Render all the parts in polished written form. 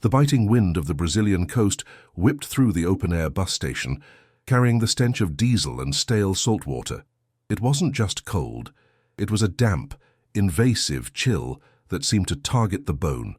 The biting wind of the Brazilian coast whipped through the open-air bus station, carrying the stench of diesel and stale salt water. It wasn't just cold. It was a damp, invasive chill that seemed to target the bone.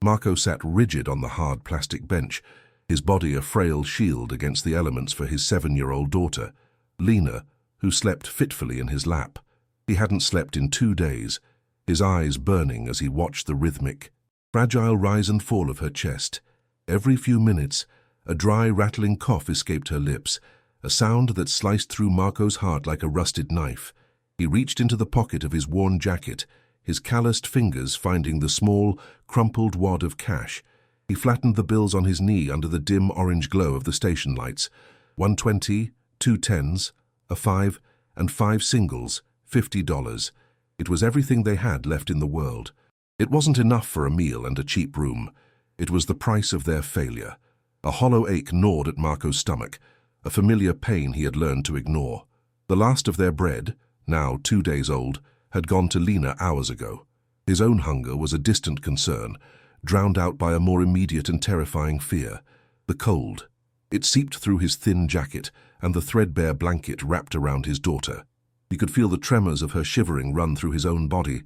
Marco sat rigid on the hard plastic bench, his body a frail shield against the elements for his 7-year-old daughter, Lena, who slept fitfully in his lap. He hadn't slept in 2 days, his eyes burning as he watched the rhythmic, fragile rise and fall of her chest. Every few minutes, a dry, rattling cough escaped her lips, a sound that sliced through Marco's heart like a rusted knife. He reached into the pocket of his worn jacket, his calloused fingers finding the small, crumpled wad of cash. He flattened the bills on his knee under the dim orange glow of the station lights. 120, 2 tens, a 5, and 5 singles, $50. It was everything they had left in the world. It wasn't enough for a meal and a cheap room. It was the price of their failure. A hollow ache gnawed at Marco's stomach, a familiar pain he had learned to ignore. The last of their bread, now 2 days old, had gone to Lena hours ago. His own hunger was a distant concern, drowned out by a more immediate and terrifying fear: the cold. It seeped through his thin jacket and the threadbare blanket wrapped around his daughter. He could feel the tremors of her shivering run through his own body,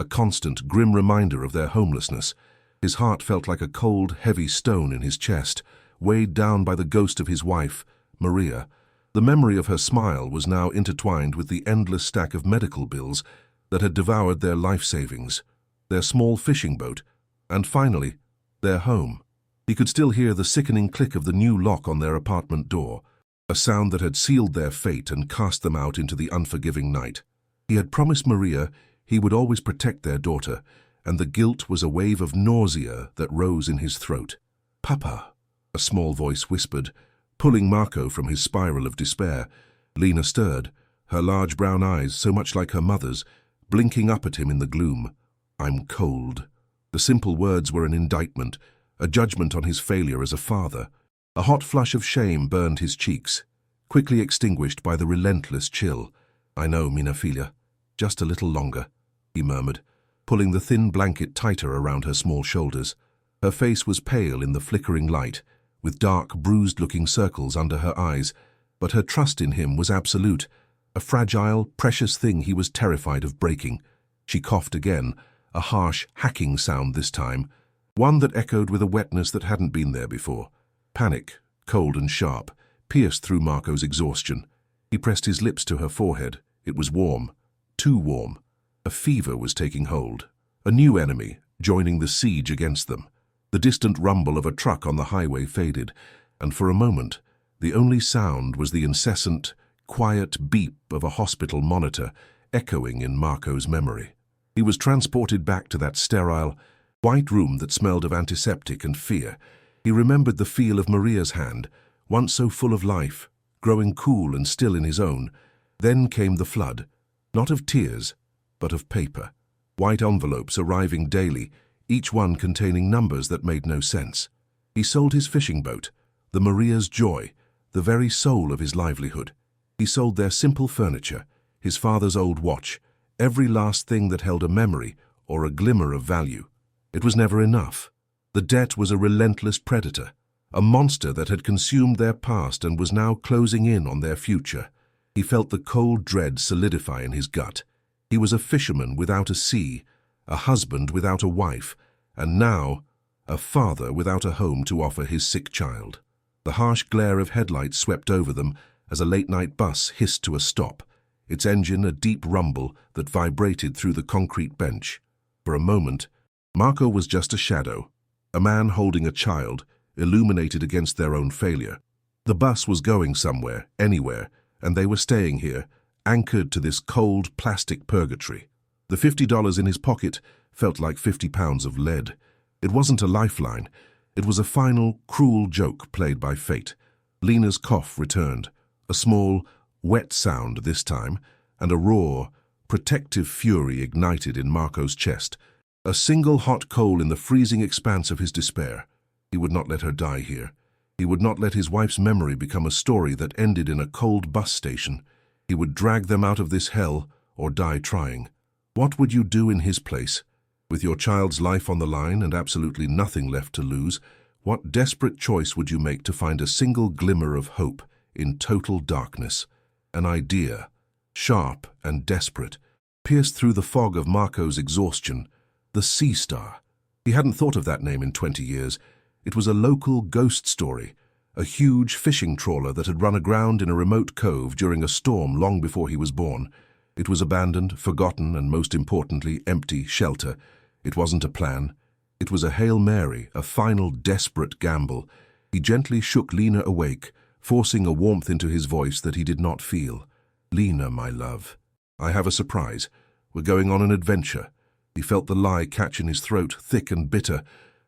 a constant, grim reminder of their homelessness. His heart felt like a cold, heavy stone in his chest, weighed down by the ghost of his wife, Maria. The memory of her smile was now intertwined with the endless stack of medical bills that had devoured their life savings, their small fishing boat, and finally, their home. He could still hear the sickening click of the new lock on their apartment door, a sound that had sealed their fate and cast them out into the unforgiving night. He had promised Maria he would always protect their daughter, and the guilt was a wave of nausea that rose in his throat. "Papa," a small voice whispered, pulling Marco from his spiral of despair. Lena stirred, her large brown eyes, so much like her mother's, blinking up at him in the gloom. "I'm cold." The simple words were an indictment, a judgment on his failure as a father. A hot flush of shame burned his cheeks, quickly extinguished by the relentless chill. "I know, Mina Filha. Just a little longer," he murmured, pulling the thin blanket tighter around her small shoulders. Her face was pale in the flickering light, with dark, bruised-looking circles under her eyes, but her trust in him was absolute, a fragile, precious thing he was terrified of breaking. She coughed again, a harsh, hacking sound this time, one that echoed with a wetness that hadn't been there before. Panic, cold and sharp, pierced through Marco's exhaustion. He pressed his lips to her forehead. It was warm, too warm. A fever was taking hold, a new enemy joining the siege against them. The distant rumble of a truck on the highway faded, and for a moment, the only sound was the incessant, quiet beep of a hospital monitor echoing in Marco's memory. He was transported back to that sterile, white room that smelled of antiseptic and fear. He remembered the feel of Maria's hand, once so full of life, growing cool and still in his own. Then came the flood, not of tears, but of paper. White envelopes arriving daily, each one containing numbers that made no sense. He sold his fishing boat, the Maria's joy, the very soul of his livelihood. He sold their simple furniture, his father's old watch, every last thing that held a memory or a glimmer of value. It was never enough. The debt was a relentless predator, a monster that had consumed their past and was now closing in on their future. He felt the cold dread solidify in his gut. He was a fisherman without a sea, a husband without a wife, and now a father without a home to offer his sick child. The harsh glare of headlights swept over them as a late-night bus hissed to a stop, its engine a deep rumble that vibrated through the concrete bench. For a moment, Marco was just a shadow, a man holding a child, illuminated against their own failure. The bus was going somewhere, anywhere, and they were staying here, anchored to this cold plastic purgatory. The $50 in his pocket felt like 50 pounds of lead. It wasn't a lifeline. It was a final, cruel joke played by fate. Lena's cough returned, a small, wet sound this time, and a raw, protective fury ignited in Marco's chest, a single hot coal in the freezing expanse of his despair. He would not let her die here. He would not let his wife's memory become a story that ended in a cold bus station. He would drag them out of this hell or die trying. What would you do in his place? With your child's life on the line and absolutely nothing left to lose, what desperate choice would you make to find a single glimmer of hope in total darkness? An idea, sharp and desperate, pierced through the fog of Marco's exhaustion. The Sea Star. He hadn't thought of that name in 20 years. It was a local ghost story, a huge fishing trawler that had run aground in a remote cove during a storm long before he was born. It was abandoned, forgotten, and most importantly, empty shelter. It wasn't a plan. It was a Hail Mary, a final desperate gamble. He gently shook Lena awake, forcing a warmth into his voice that he did not feel. "Lena, my love, I have a surprise. We're going on an adventure." He felt the lie catch in his throat, thick and bitter.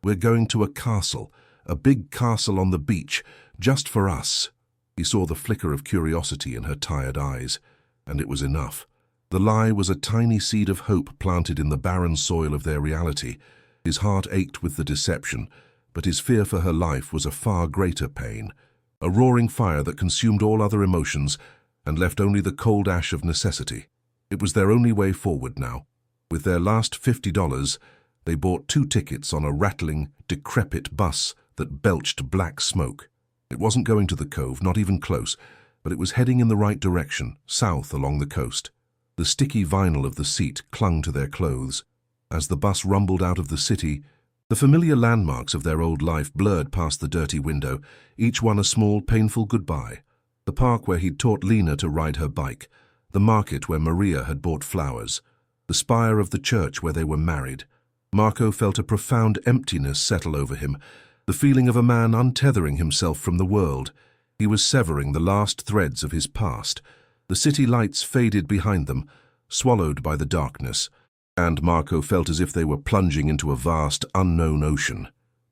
"We're going to a castle, a big castle on the beach, just for us." He saw the flicker of curiosity in her tired eyes, and it was enough. The lie was a tiny seed of hope planted in the barren soil of their reality. His heart ached with the deception, but his fear for her life was a far greater pain. A roaring fire that consumed all other emotions and left only the cold ash of necessity. It was their only way forward now. With their last $50, they bought 2 tickets on a rattling, decrepit bus that belched black smoke. It wasn't going to the cove, not even close, but it was heading in the right direction, south along the coast. The sticky vinyl of the seat clung to their clothes. As the bus rumbled out of the city, the familiar landmarks of their old life blurred past the dirty window, each one a small, painful goodbye. The park where he'd taught Lena to ride her bike, the market where Maria had bought flowers, the spire of the church where they were married. Marco felt a profound emptiness settle over him, the feeling of a man untethering himself from the world. He was severing the last threads of his past. The city lights faded behind them, swallowed by the darkness, and Marco felt as if they were plunging into a vast, unknown ocean.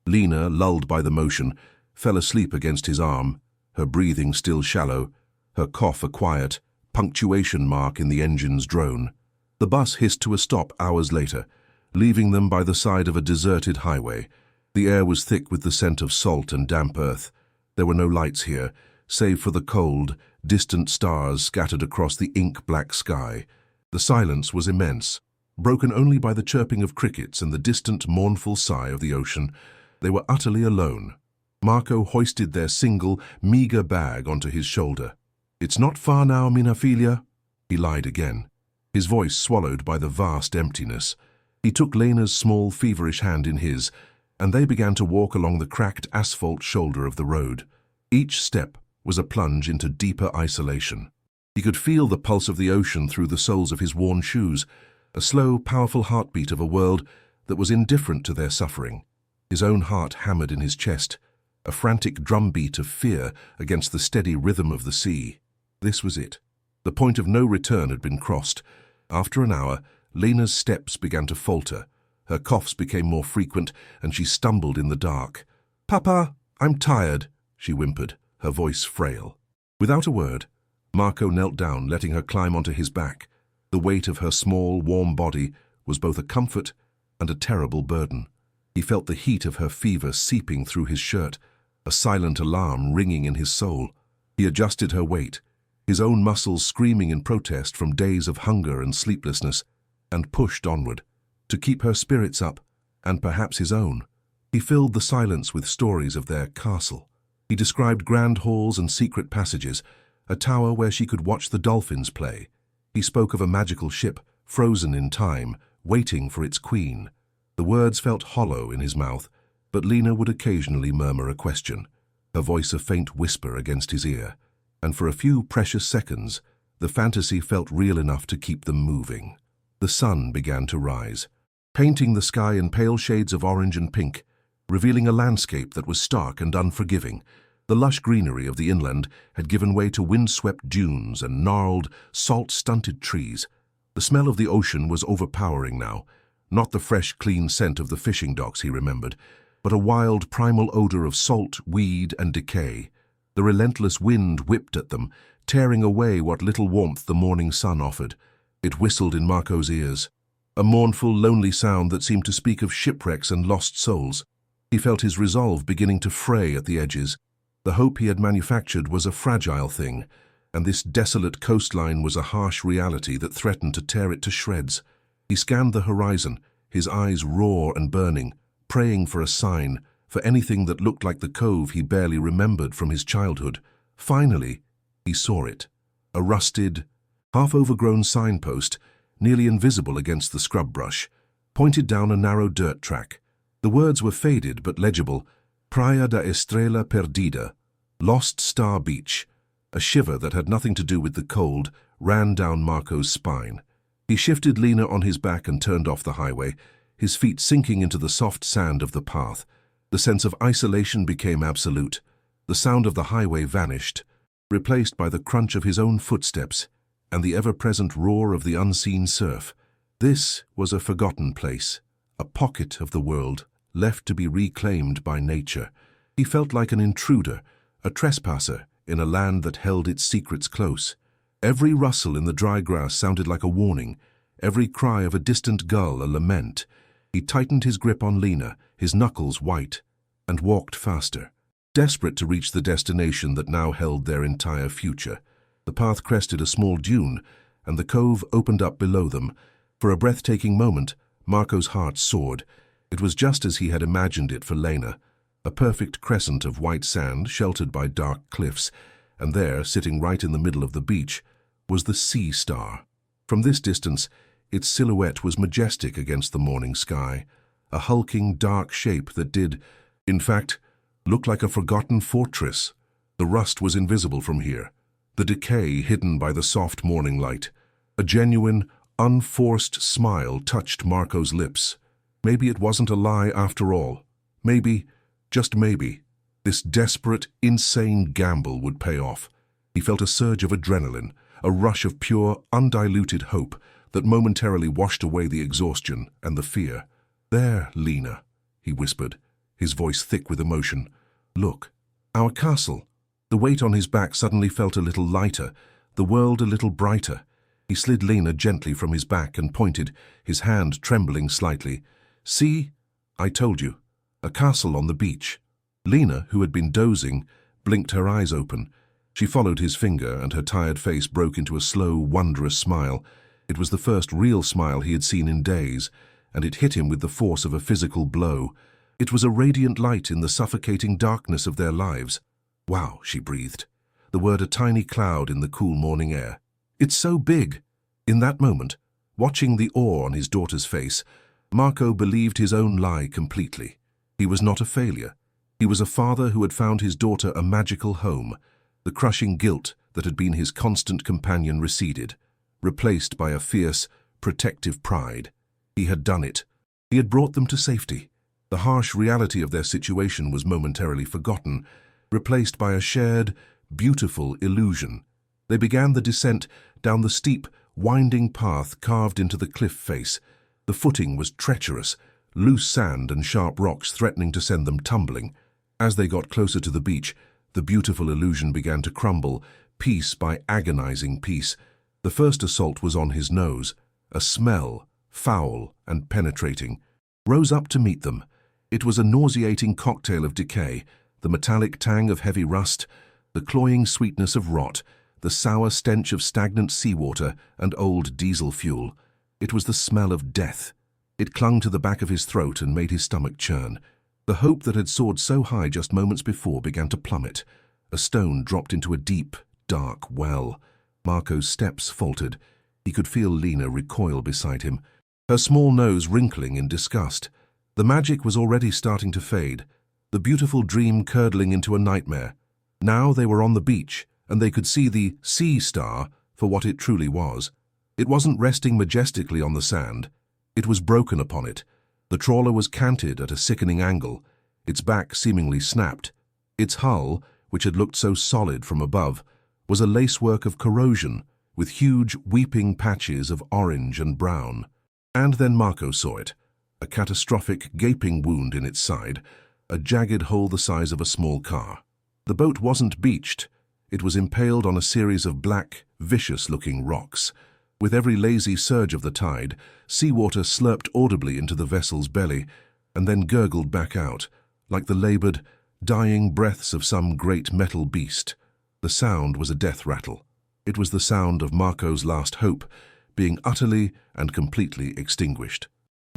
Lena, lulled by the motion, fell asleep against his arm, her breathing still shallow, her cough a quiet, punctuation mark in the engine's drone. The bus hissed to a stop hours later, leaving them by the side of a deserted highway. The air was thick with the scent of salt and damp earth. There were no lights here, save for the cold, distant stars scattered across the ink-black sky. The silence was immense, broken only by the chirping of crickets and the distant, mournful sigh of the ocean. They were utterly alone. Marco hoisted their single, meager bag onto his shoulder. "It's not far now, mina figlia." He lied again, his voice swallowed by the vast emptiness. He took Lena's small, feverish hand in his, and they began to walk along the cracked asphalt shoulder of the road. Each step was a plunge into deeper isolation. He could feel the pulse of the ocean through the soles of his worn shoes, a slow, powerful heartbeat of a world that was indifferent to their suffering. His own heart hammered in his chest, a frantic drumbeat of fear against the steady rhythm of the sea. This was it. The point of no return had been crossed. After an hour, Lena's steps began to falter. Her coughs became more frequent, and she stumbled in the dark. "Papa, I'm tired," she whimpered, her voice frail. Without a word, Marco knelt down, letting her climb onto his back. The weight of her small, warm body was both a comfort and a terrible burden. He felt the heat of her fever seeping through his shirt, a silent alarm ringing in his soul. He adjusted her weight, his own muscles screaming in protest from days of hunger and sleeplessness, and pushed onward, to keep her spirits up, and perhaps his own. He filled the silence with stories of their castle. He described grand halls and secret passages, a tower where she could watch the dolphins play. He spoke of a magical ship, frozen in time, waiting for its queen. The words felt hollow in his mouth, but Lena would occasionally murmur a question, her voice a faint whisper against his ear, and for a few precious seconds, the fantasy felt real enough to keep them moving. The sun began to rise, painting the sky in pale shades of orange and pink, revealing a landscape that was stark and unforgiving. The lush greenery of the inland had given way to wind-swept dunes and gnarled, salt-stunted trees. The smell of the ocean was overpowering now, not the fresh, clean scent of the fishing docks he remembered, but a wild, primal odor of salt, weed, and decay. The relentless wind whipped at them, tearing away what little warmth the morning sun offered. It whistled in Marco's ears, a mournful, lonely sound that seemed to speak of shipwrecks and lost souls. He felt his resolve beginning to fray at the edges. The hope he had manufactured was a fragile thing, and this desolate coastline was a harsh reality that threatened to tear it to shreds. He scanned the horizon, his eyes raw and burning, praying for a sign, for anything that looked like the cove he barely remembered from his childhood. Finally, he saw it. A rusted, half-overgrown signpost, nearly invisible against the scrub brush, pointed down a narrow dirt track. The words were faded but legible: Praia da Estrela Perdida, Lost Star Beach. A shiver that had nothing to do with the cold ran down Marco's spine. He shifted Lena on his back and turned off the highway, his feet sinking into the soft sand of the path. The sense of isolation became absolute. The sound of the highway vanished, replaced by the crunch of his own footsteps and the ever-present roar of the unseen surf. This was a forgotten place, a pocket of the world, left to be reclaimed by nature. He felt like an intruder, a trespasser in a land that held its secrets close. Every rustle in the dry grass sounded like a warning, every cry of a distant gull a lament. He tightened his grip on Lena, his knuckles white, and walked faster, desperate to reach the destination that now held their entire future. The path crested a small dune, and the cove opened up below them. For a breathtaking moment, Marco's heart soared. It was just as he had imagined it for Lena, a perfect crescent of white sand sheltered by dark cliffs, and there, sitting right in the middle of the beach, was the sea star. From this distance, its silhouette was majestic against the morning sky, a hulking, dark shape that did, in fact, look like a forgotten fortress. The rust was invisible from here, the decay hidden by the soft morning light. A genuine, unforced smile touched Marco's lips. Maybe it wasn't a lie after all. Maybe, just maybe, this desperate, insane gamble would pay off. He felt a surge of adrenaline, a rush of pure, undiluted hope that momentarily washed away the exhaustion and the fear. "There, Lena," he whispered, his voice thick with emotion. "Look, our castle." The weight on his back suddenly felt a little lighter, the world a little brighter. He slid Lena gently from his back and pointed, his hand trembling slightly. "See? I told you. A castle on the beach." Lena, who had been dozing, blinked her eyes open. She followed his finger, and her tired face broke into a slow, wondrous smile. It was the first real smile he had seen in days, and it hit him with the force of a physical blow. It was a radiant light in the suffocating darkness of their lives. "Wow," she breathed, the word a tiny cloud in the cool morning air. "It's so big." In that moment, watching the awe on his daughter's face, Marco believed his own lie completely. He was not a failure. He was a father who had found his daughter a magical home. The crushing guilt that had been his constant companion receded, replaced by a fierce, protective pride. He had done it. He had brought them to safety. The harsh reality of their situation was momentarily forgotten, replaced by a shared, beautiful illusion. They began the descent down the steep, winding path carved into the cliff face. The footing was treacherous, loose sand and sharp rocks threatening to send them tumbling. As they got closer to the beach, the beautiful illusion began to crumble, piece by agonizing piece. The first assault was on his nose. A smell, foul and penetrating, rose up to meet them. It was a nauseating cocktail of decay, the metallic tang of heavy rust, the cloying sweetness of rot, the sour stench of stagnant seawater and old diesel fuel. It was the smell of death. It clung to the back of his throat and made his stomach churn. The hope that had soared so high just moments before began to plummet. A stone dropped into a deep, dark well. Marco's steps faltered. He could feel Lena recoil beside him, her small nose wrinkling in disgust. The magic was already starting to fade, the beautiful dream curdling into a nightmare. Now they were on the beach, and they could see the sea star for what it truly was. It wasn't resting majestically on the sand. It was broken upon it. The trawler was canted at a sickening angle, its back seemingly snapped. Its hull, which had looked so solid from above, was a lacework of corrosion, with huge, weeping patches of orange and brown. And then Marco saw it, a catastrophic, gaping wound in its side, a jagged hole the size of a small car. The boat wasn't beached. It was impaled on a series of black, vicious-looking rocks. With every lazy surge of the tide, seawater slurped audibly into the vessel's belly and then gurgled back out, like the labored, dying breaths of some great metal beast. The sound was a death rattle. It was the sound of Marco's last hope being utterly and completely extinguished.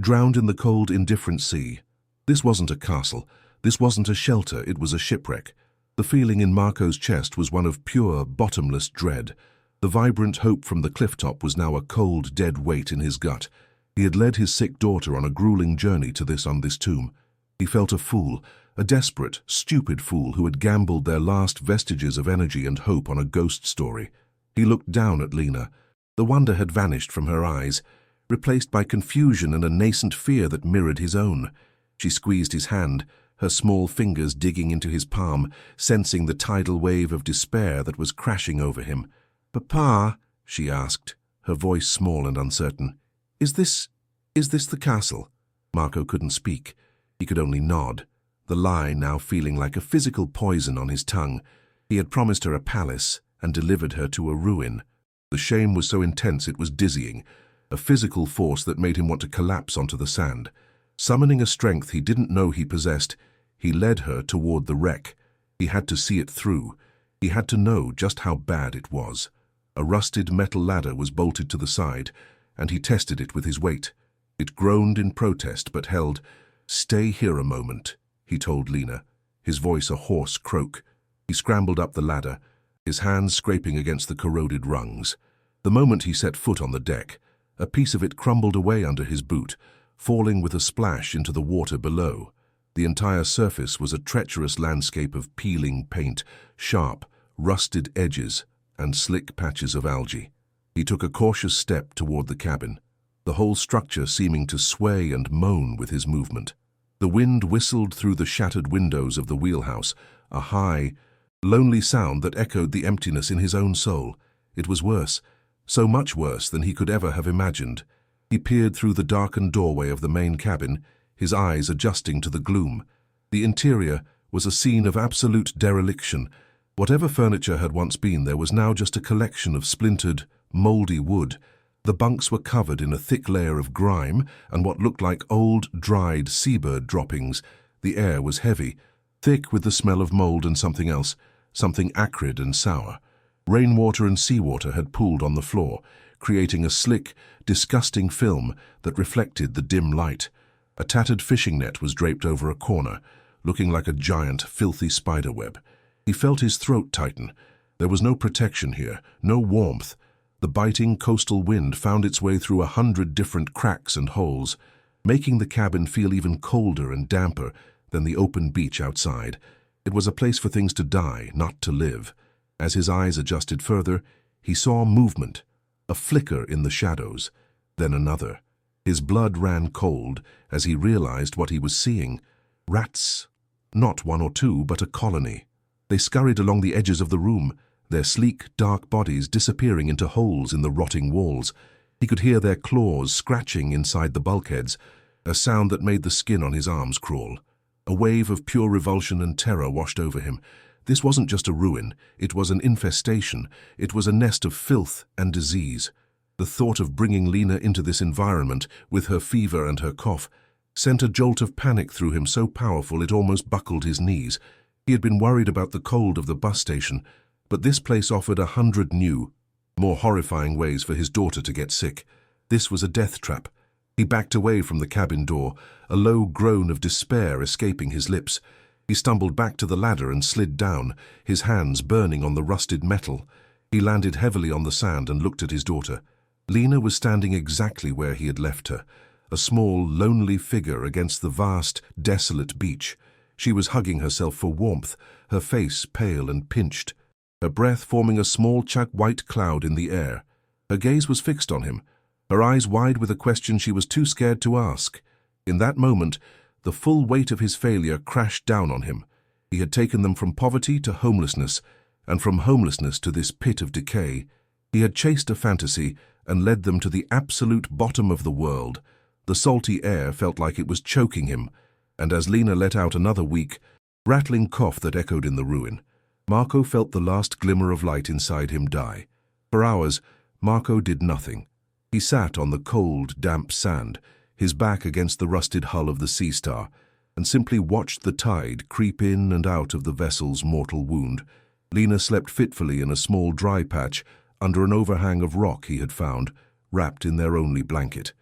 drowned in the cold, indifferent sea. This wasn't a castle. This wasn't a shelter. It was a shipwreck. The feeling in Marco's chest was one of pure, bottomless dread. The vibrant hope from the clifftop was now a cold, dead weight in his gut. He had led his sick daughter on a grueling journey to this tomb. He felt a fool, a desperate, stupid fool who had gambled their last vestiges of energy and hope on a ghost story. He looked down at Lena. The wonder had vanished from her eyes, replaced by confusion and a nascent fear that mirrored his own. She squeezed his hand, her small fingers digging into his palm, sensing the tidal wave of despair that was crashing over him. "Papa," she asked, her voice small and uncertain, Is this the castle?" Marco couldn't speak. He could only nod, the lie now feeling like a physical poison on his tongue. He had promised her a palace and delivered her to a ruin. The shame was so intense it was dizzying, a physical force that made him want to collapse onto the sand. Summoning a strength he didn't know he possessed, he led her toward the wreck. He had to see it through. He had to know just how bad it was. A rusted metal ladder was bolted to the side, and he tested it with his weight. It groaned in protest but held. "Stay here a moment," he told Lena, his voice a hoarse croak. He scrambled up the ladder, his hands scraping against the corroded rungs. The moment he set foot on the deck, a piece of it crumbled away under his boot, falling with a splash into the water below. The entire surface was a treacherous landscape of peeling paint, sharp, rusted edges, and slick patches of algae. He took a cautious step toward the cabin, the whole structure seeming to sway and moan with his movement. The wind whistled through the shattered windows of the wheelhouse, a high, lonely sound that echoed the emptiness in his own soul. It was worse, so much worse than he could ever have imagined. He peered through the darkened doorway of the main cabin, his eyes adjusting to the gloom. The interior was a scene of absolute dereliction. Whatever furniture had once been there was now just a collection of splintered, mouldy wood. The bunks were covered in a thick layer of grime and what looked like old, dried seabird droppings. The air was heavy, thick with the smell of mold and something else, something acrid and sour. Rainwater and seawater had pooled on the floor, creating a slick, disgusting film that reflected the dim light. A tattered fishing net was draped over a corner, looking like a giant, filthy spiderweb. He felt his throat tighten. There was no protection here, no warmth. The biting coastal wind found its way through 100 different cracks and holes, making the cabin feel even colder and damper than the open beach outside. It was a place for things to die, not to live. As his eyes adjusted further, he saw movement, a flicker in the shadows, then another. His blood ran cold as he realized what he was seeing. Rats. Not one or two, but a colony. They scurried along the edges of the room, their sleek, dark bodies disappearing into holes in the rotting walls. He could hear their claws scratching inside the bulkheads, a sound that made the skin on his arms crawl. A wave of pure revulsion and terror washed over him. This wasn't just a ruin, it was an infestation. It was a nest of filth and disease. The thought of bringing Lena into this environment, with her fever and her cough, sent a jolt of panic through him so powerful it almost buckled his knees. He had been worried about the cold of the bus station, but this place offered 100 new, more horrifying ways for his daughter to get sick. This was a death trap. He backed away from the cabin door, a low groan of despair escaping his lips. He stumbled back to the ladder and slid down, his hands burning on the rusted metal. He landed heavily on the sand and looked at his daughter. Lena was standing exactly where he had left her, a small, lonely figure against the vast, desolate beach. She was hugging herself for warmth, her face pale and pinched, her breath forming a small white cloud in the air. Her gaze was fixed on him, her eyes wide with a question she was too scared to ask. In that moment, the full weight of his failure crashed down on him. He had taken them from poverty to homelessness, and from homelessness to this pit of decay. He had chased a fantasy and led them to the absolute bottom of the world. The salty air felt like it was choking him, and as Lena let out another weak, rattling cough that echoed in the ruin, Marco felt the last glimmer of light inside him die. For hours, Marco did nothing. He sat on the cold, damp sand, his back against the rusted hull of the Sea Star, and simply watched the tide creep in and out of the vessel's mortal wound. Lena slept fitfully in a small dry patch under an overhang of rock he had found, wrapped in their only blanket.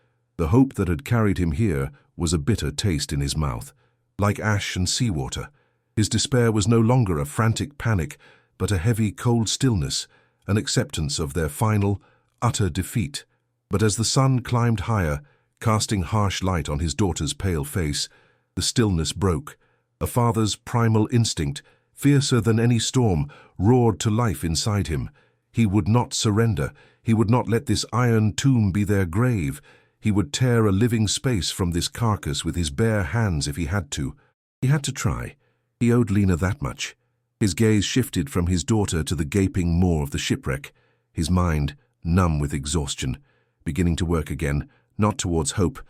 The hope that had carried him here was a bitter taste in his mouth, like ash and seawater. His despair was no longer a frantic panic, but a heavy, cold stillness, an acceptance of their final, utter defeat. But as the sun climbed higher, casting harsh light on his daughter's pale face, the stillness broke. A father's primal instinct, fiercer than any storm, roared to life inside him. He would not surrender. He would not let this iron tomb be their grave. He would tear a living space from this carcass with his bare hands if he had to. He had to try. He owed Lena that much. His gaze shifted from his daughter to the gaping maw of the shipwreck, his mind, numb with exhaustion, beginning to work again, not towards hope,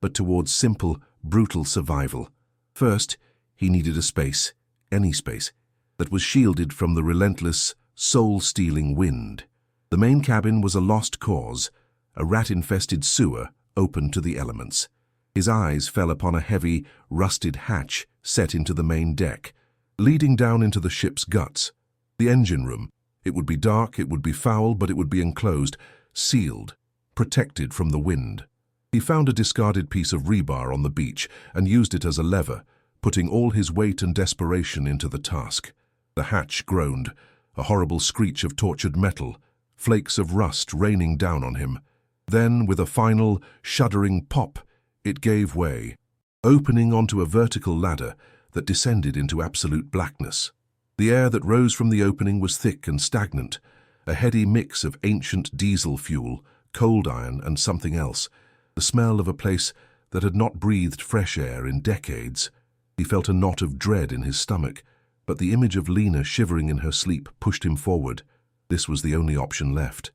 but towards simple, brutal survival. First, he needed a space, any space, that was shielded from the relentless, soul-stealing wind. The main cabin was a lost cause, a rat-infested sewer open to the elements. His eyes fell upon a heavy, rusted hatch set into the main deck, leading down into the ship's guts. The engine room. It would be dark, it would be foul, but it would be enclosed, sealed, protected from the wind. He found a discarded piece of rebar on the beach and used it as a lever, putting all his weight and desperation into the task. The hatch groaned, a horrible screech of tortured metal, flakes of rust raining down on him. Then, with a final, shuddering pop, it gave way, opening onto a vertical ladder that descended into absolute blackness. The air that rose from the opening was thick and stagnant, a heady mix of ancient diesel fuel, cold iron, and something else, the smell of a place that had not breathed fresh air in decades. He felt a knot of dread in his stomach, but the image of Lena shivering in her sleep pushed him forward. This was the only option left.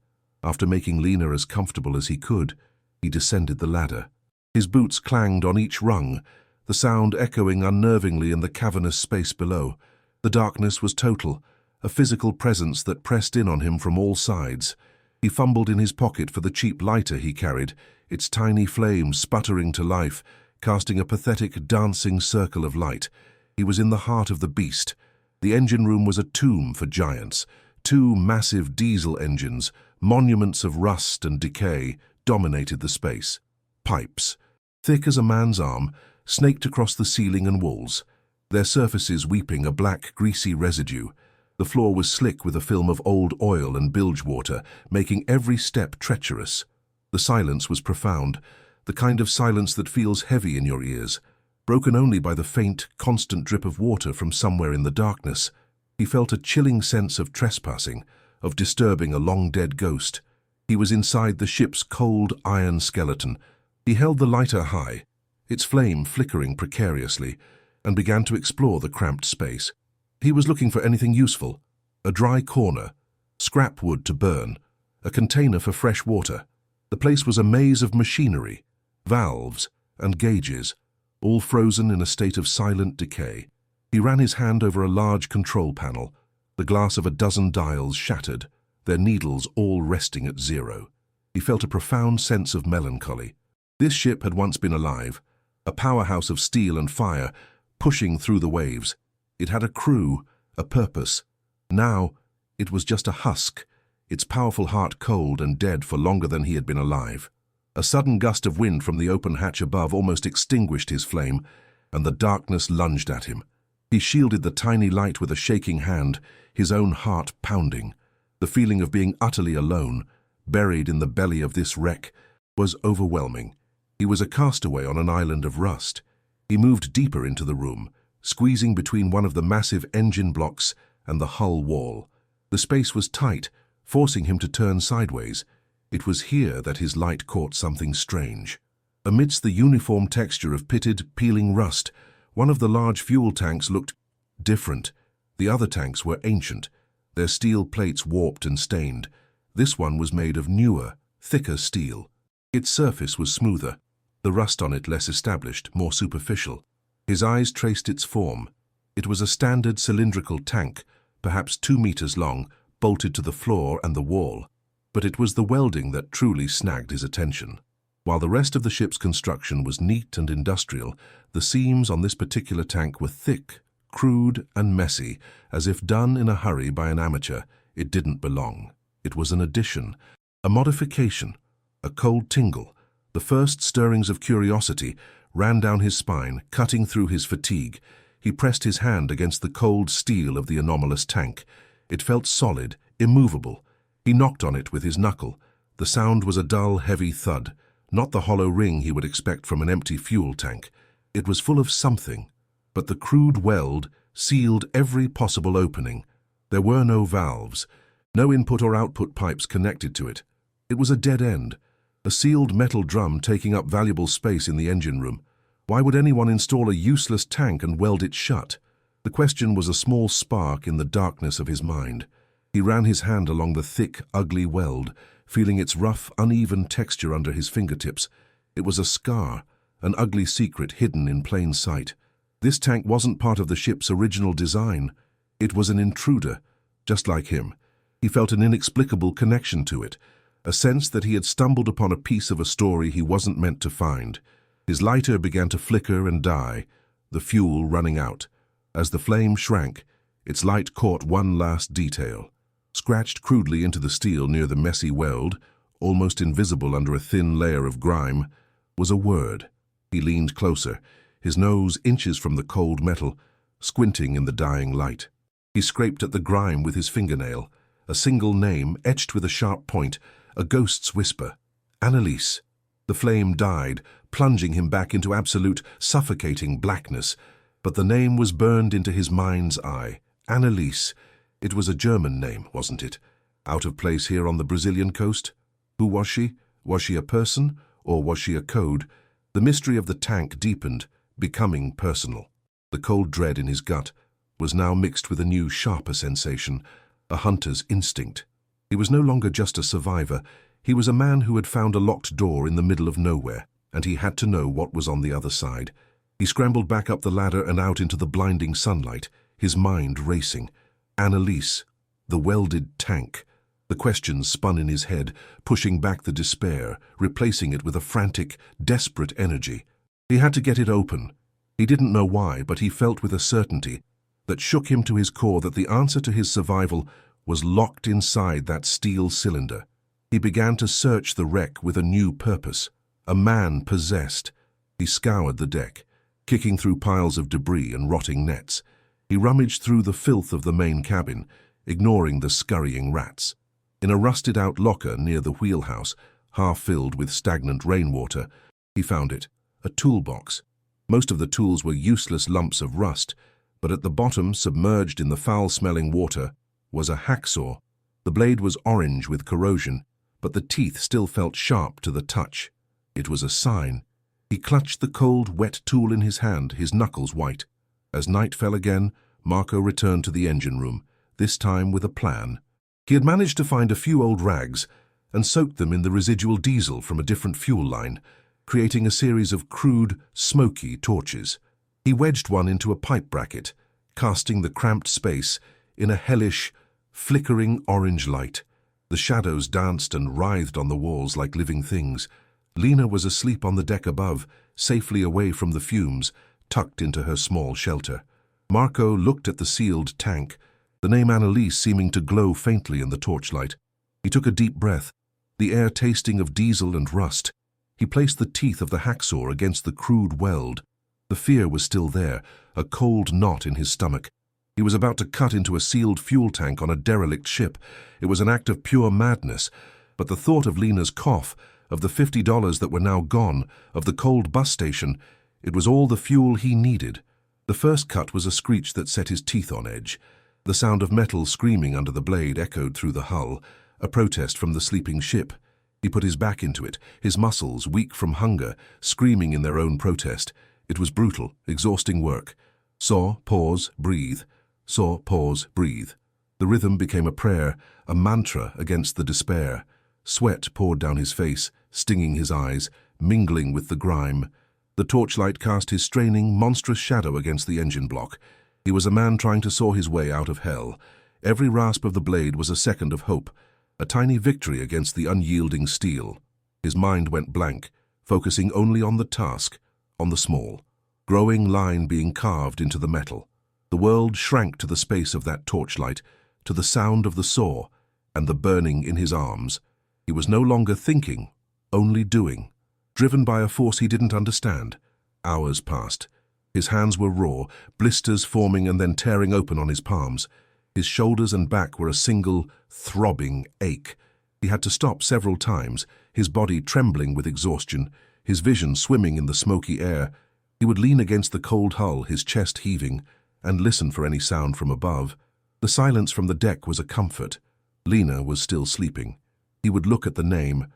After making Lena as comfortable as he could, he descended the ladder. His boots clanged on each rung, the sound echoing unnervingly in the cavernous space below. The darkness was total, a physical presence that pressed in on him from all sides. He fumbled in his pocket for the cheap lighter he carried, its tiny flame sputtering to life, casting a pathetic, dancing circle of light. He was in the heart of the beast. The engine room was a tomb for giants. Two massive diesel engines, monuments of rust and decay, dominated the space. Pipes, thick as a man's arm, snaked across the ceiling and walls, their surfaces weeping a black, greasy residue. The floor was slick with a film of old oil and bilge water, making every step treacherous. The silence was profound, the kind of silence that feels heavy in your ears, broken only by the faint, constant drip of water from somewhere in the darkness. He felt a chilling sense of trespassing, of disturbing a long-dead ghost. He was inside the ship's cold, iron skeleton. He held the lighter high, its flame flickering precariously, and began to explore the cramped space. He was looking for anything useful: a dry corner, scrap wood to burn, a container for fresh water. The place was a maze of machinery, valves, and gauges, all frozen in a state of silent decay. He ran his hand over a large control panel, the glass of a dozen dials shattered, their needles all resting at zero. He felt a profound sense of melancholy. This ship had once been alive, a powerhouse of steel and fire, pushing through the waves. It had a crew, a purpose. Now, it was just a husk, its powerful heart cold and dead for longer than he had been alive. A sudden gust of wind from the open hatch above almost extinguished his flame, and the darkness lunged at him. He shielded the tiny light with a shaking hand, his own heart pounding. The feeling of being utterly alone, buried in the belly of this wreck, was overwhelming. He was a castaway on an island of rust. He moved deeper into the room, squeezing between one of the massive engine blocks and the hull wall. The space was tight, forcing him to turn sideways. It was here that his light caught something strange. Amidst the uniform texture of pitted, peeling rust, one of the large fuel tanks looked different. The other tanks were ancient, their steel plates warped and stained. This one was made of newer, thicker steel. Its surface was smoother, the rust on it less established, more superficial. His eyes traced its form. It was a standard cylindrical tank, perhaps 2 meters long, bolted to the floor and the wall. But it was the welding that truly snagged his attention. While the rest of the ship's construction was neat and industrial, the seams on this particular tank were thick, crude, and messy, as if done in a hurry by an amateur. It didn't belong. It was an addition, a modification, a cold tingle, The first stirrings of curiosity ran down his spine, cutting through his fatigue. He pressed his hand against the cold steel of the anomalous tank. It felt solid, immovable. He knocked on it with his knuckle. The sound was a dull, heavy thud, not the hollow ring he would expect from an empty fuel tank. It was full of something, but the crude weld sealed every possible opening. There were no valves, no input or output pipes connected to it. It was a dead end, a sealed metal drum taking up valuable space in the engine room. Why would anyone install a useless tank and weld it shut? The question was a small spark in the darkness of his mind. He ran his hand along the thick, ugly weld, feeling its rough, uneven texture under his fingertips. It was a scar, an ugly secret hidden in plain sight. This tank wasn't part of the ship's original design. It was an intruder, just like him. He felt an inexplicable connection to it, a sense that he had stumbled upon a piece of a story he wasn't meant to find. His lighter began to flicker and die, the fuel running out. As the flame shrank, its light caught one last detail. Scratched crudely into the steel near the messy weld, almost invisible under a thin layer of grime, was a word. He leaned closer, his nose inches from the cold metal, squinting in the dying light. He scraped at the grime with his fingernail, a single name etched with a sharp point, a ghost's whisper. Annalise. The flame died, plunging him back into absolute, suffocating blackness. But the name was burned into his mind's eye. Annalise. It was a German name, wasn't it? Out of place here on the Brazilian coast? Who was she? Was she a person, or was she a code? The mystery of the tank deepened, becoming personal. The cold dread in his gut was now mixed with a new, sharper sensation, a hunter's instinct. He was no longer just a survivor. He was a man who had found a locked door in the middle of nowhere, and he had to know what was on the other side. He scrambled back up the ladder and out into the blinding sunlight, his mind racing. Annalise, the welded tank. The questions spun in his head, pushing back the despair, replacing it with a frantic, desperate energy. He had to get it open. He didn't know why, but he felt with a certainty that shook him to his core that the answer to his survival was locked inside that steel cylinder. He began to search the wreck with a new purpose. A man possessed. He scoured the deck, kicking through piles of debris and rotting nets. He rummaged through the filth of the main cabin, ignoring the scurrying rats. In a rusted-out locker near the wheelhouse, half filled with stagnant rainwater, he found it, a toolbox. Most of the tools were useless lumps of rust, but at the bottom, submerged in the foul-smelling water, was a hacksaw. The blade was orange with corrosion, but the teeth still felt sharp to the touch. It was a sign. He clutched the cold, wet tool in his hand, his knuckles white. As night fell again, Marco returned to the engine room, this time with a plan. He had managed to find a few old rags and soaked them in the residual diesel from a different fuel line, creating a series of crude, smoky torches. He wedged one into a pipe bracket, casting the cramped space in a hellish, flickering orange light. The shadows danced and writhed on the walls like living things. Lena was asleep on the deck above, safely away from the fumes, tucked into her small shelter. Marco looked at the sealed tank, the name Annalise seeming to glow faintly in the torchlight. He took a deep breath, the air tasting of diesel and rust. He placed the teeth of the hacksaw against the crude weld. The fear was still there, a cold knot in his stomach. He was about to cut into a sealed fuel tank on a derelict ship. It was an act of pure madness, but the thought of Lena's cough, of the $50 that were now gone, of the cold bus station, it was all the fuel he needed. The first cut was a screech that set his teeth on edge. The sound of metal screaming under the blade echoed through the hull, a protest from the sleeping ship. He put his back into it, his muscles, weak from hunger, screaming in their own protest. It was brutal, exhausting work. Saw, pause, breathe. Saw, pause, breathe. The rhythm became a prayer, a mantra against the despair. Sweat poured down his face, stinging his eyes, mingling with the grime. The torchlight cast his straining, monstrous shadow against the engine block. He was a man trying to saw his way out of hell. Every rasp of the blade was a second of hope, a tiny victory against the unyielding steel. His mind went blank, focusing only on the task, on the small, growing line being carved into the metal. The world shrank to the space of that torchlight, to the sound of the saw and the burning in his arms. He was no longer thinking, only doing. driven by a force he didn't understand. Hours passed. His hands were raw, blisters forming and then tearing open on his palms. His shoulders and back were a single, throbbing ache. He had to stop several times, his body trembling with exhaustion, his vision swimming in the smoky air. He would lean against the cold hull, his chest heaving, and listen for any sound from above. The silence from the deck was a comfort. Lena was still sleeping. He would look at the name,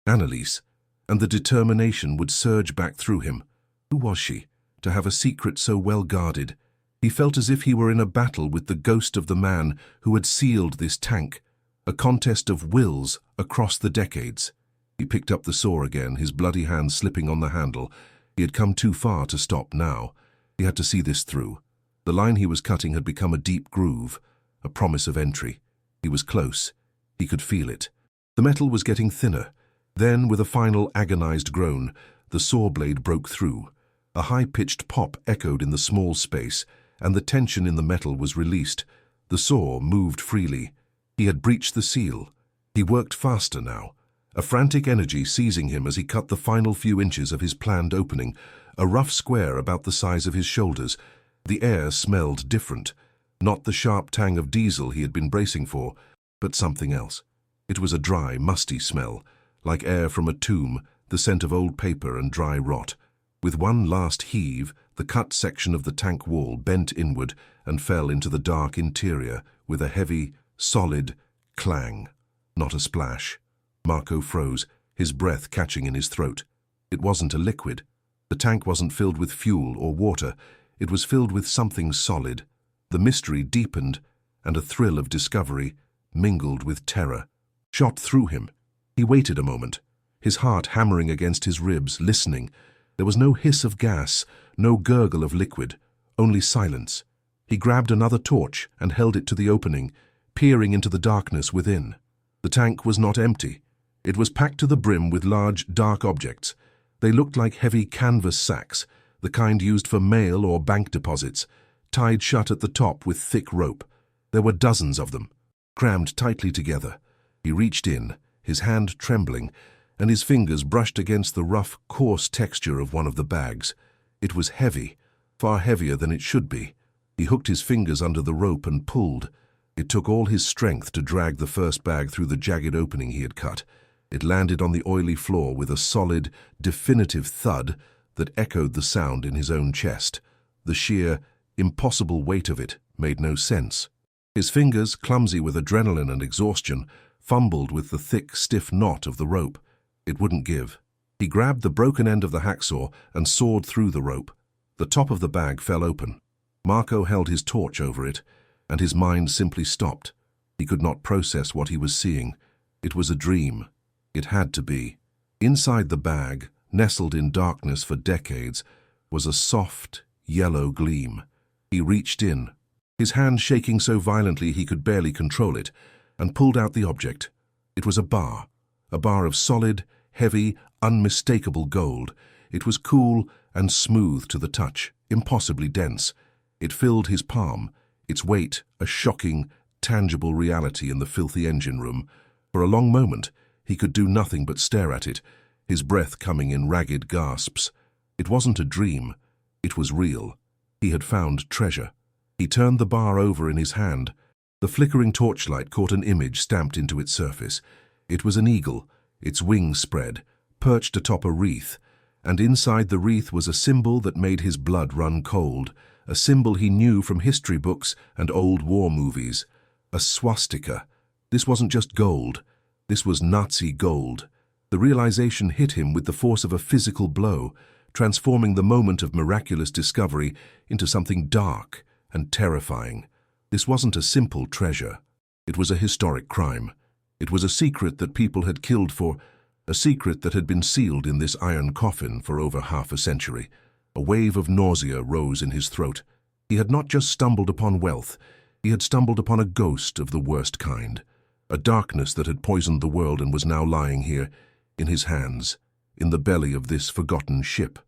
Annalise, and the determination would surge back through him. Who was she, to have a secret so well guarded? He felt as if he were in a battle with the ghost of the man who had sealed this tank, a contest of wills across the decades. He picked up the saw again, his bloody hand slipping on the handle. He had come too far to stop now. He had to see this through. The line he was cutting had become a deep groove, a promise of entry. He was close. He could feel it. The metal was getting thinner. Then, with a final agonized groan, the saw blade broke through. A high-pitched pop echoed in the small space, and the tension in the metal was released. The saw moved freely. He had breached the seal. He worked faster now, a frantic energy seizing him as he cut the final few inches of his planned opening, a rough square about the size of his shoulders. The air smelled different, not the sharp tang of diesel he had been bracing for, but something else. It was a dry, musty smell, like air from a tomb, the scent of old paper and dry rot. With one last heave, the cut section of the tank wall bent inward and fell into the dark interior with a heavy, solid clang. Not a splash. Marco froze, his breath catching in his throat. It wasn't a liquid. The tank wasn't filled with fuel or water. It was filled with something solid. The mystery deepened, and a thrill of discovery, mingled with terror, shot through him. He waited a moment, his heart hammering against his ribs, listening. There was no hiss of gas, no gurgle of liquid, only silence. He grabbed another torch and held it to the opening, peering into the darkness within. The tank was not empty. It was packed to the brim with large, dark objects. They looked like heavy canvas sacks, the kind used for mail or bank deposits, tied shut at the top with thick rope. There were dozens of them, crammed tightly together. He reached in, his hand trembling, and his fingers brushed against the rough, coarse texture of one of the bags. It was heavy, far heavier than it should be. He hooked his fingers under the rope and pulled. It took all his strength to drag the first bag through the jagged opening he had cut. It landed on the oily floor with a solid, definitive thud that echoed the sound in his own chest. The sheer, impossible weight of it made no sense. His fingers, clumsy with adrenaline and exhaustion, fumbled with the thick, stiff knot of the rope. It wouldn't give. He grabbed the broken end of the hacksaw and sawed through the rope. The top of the bag fell open. Marco held his torch over it, and his mind simply stopped. He could not process what he was seeing. It was a dream. It had to be. Inside the bag, nestled in darkness for decades, was a soft, yellow gleam. He reached in, his hand shaking so violently he could barely control it, and pulled out the object. It was a bar of solid, heavy, unmistakable gold. It was cool and smooth to the touch, impossibly dense. It filled his palm, its weight a shocking, tangible reality in the filthy engine room. For a long moment, he could do nothing but stare at it, his breath coming in ragged gasps. It wasn't a dream. It was real. He had found treasure. He turned the bar over in his hand. The flickering torchlight caught an image stamped into its surface. It was an eagle, its wings spread, perched atop a wreath, and inside the wreath was a symbol that made his blood run cold, a symbol he knew from history books and old war movies. A swastika. This wasn't just gold. This was Nazi gold. The realization hit him with the force of a physical blow, transforming the moment of miraculous discovery into something dark and terrifying. This wasn't a simple treasure. It was a historic crime. It was a secret that people had killed for, a secret that had been sealed in this iron coffin for over half a century. A wave of nausea rose in his throat. He had not just stumbled upon wealth, he had stumbled upon a ghost of the worst kind. A darkness that had poisoned the world and was now lying here, in his hands, in the belly of this forgotten ship.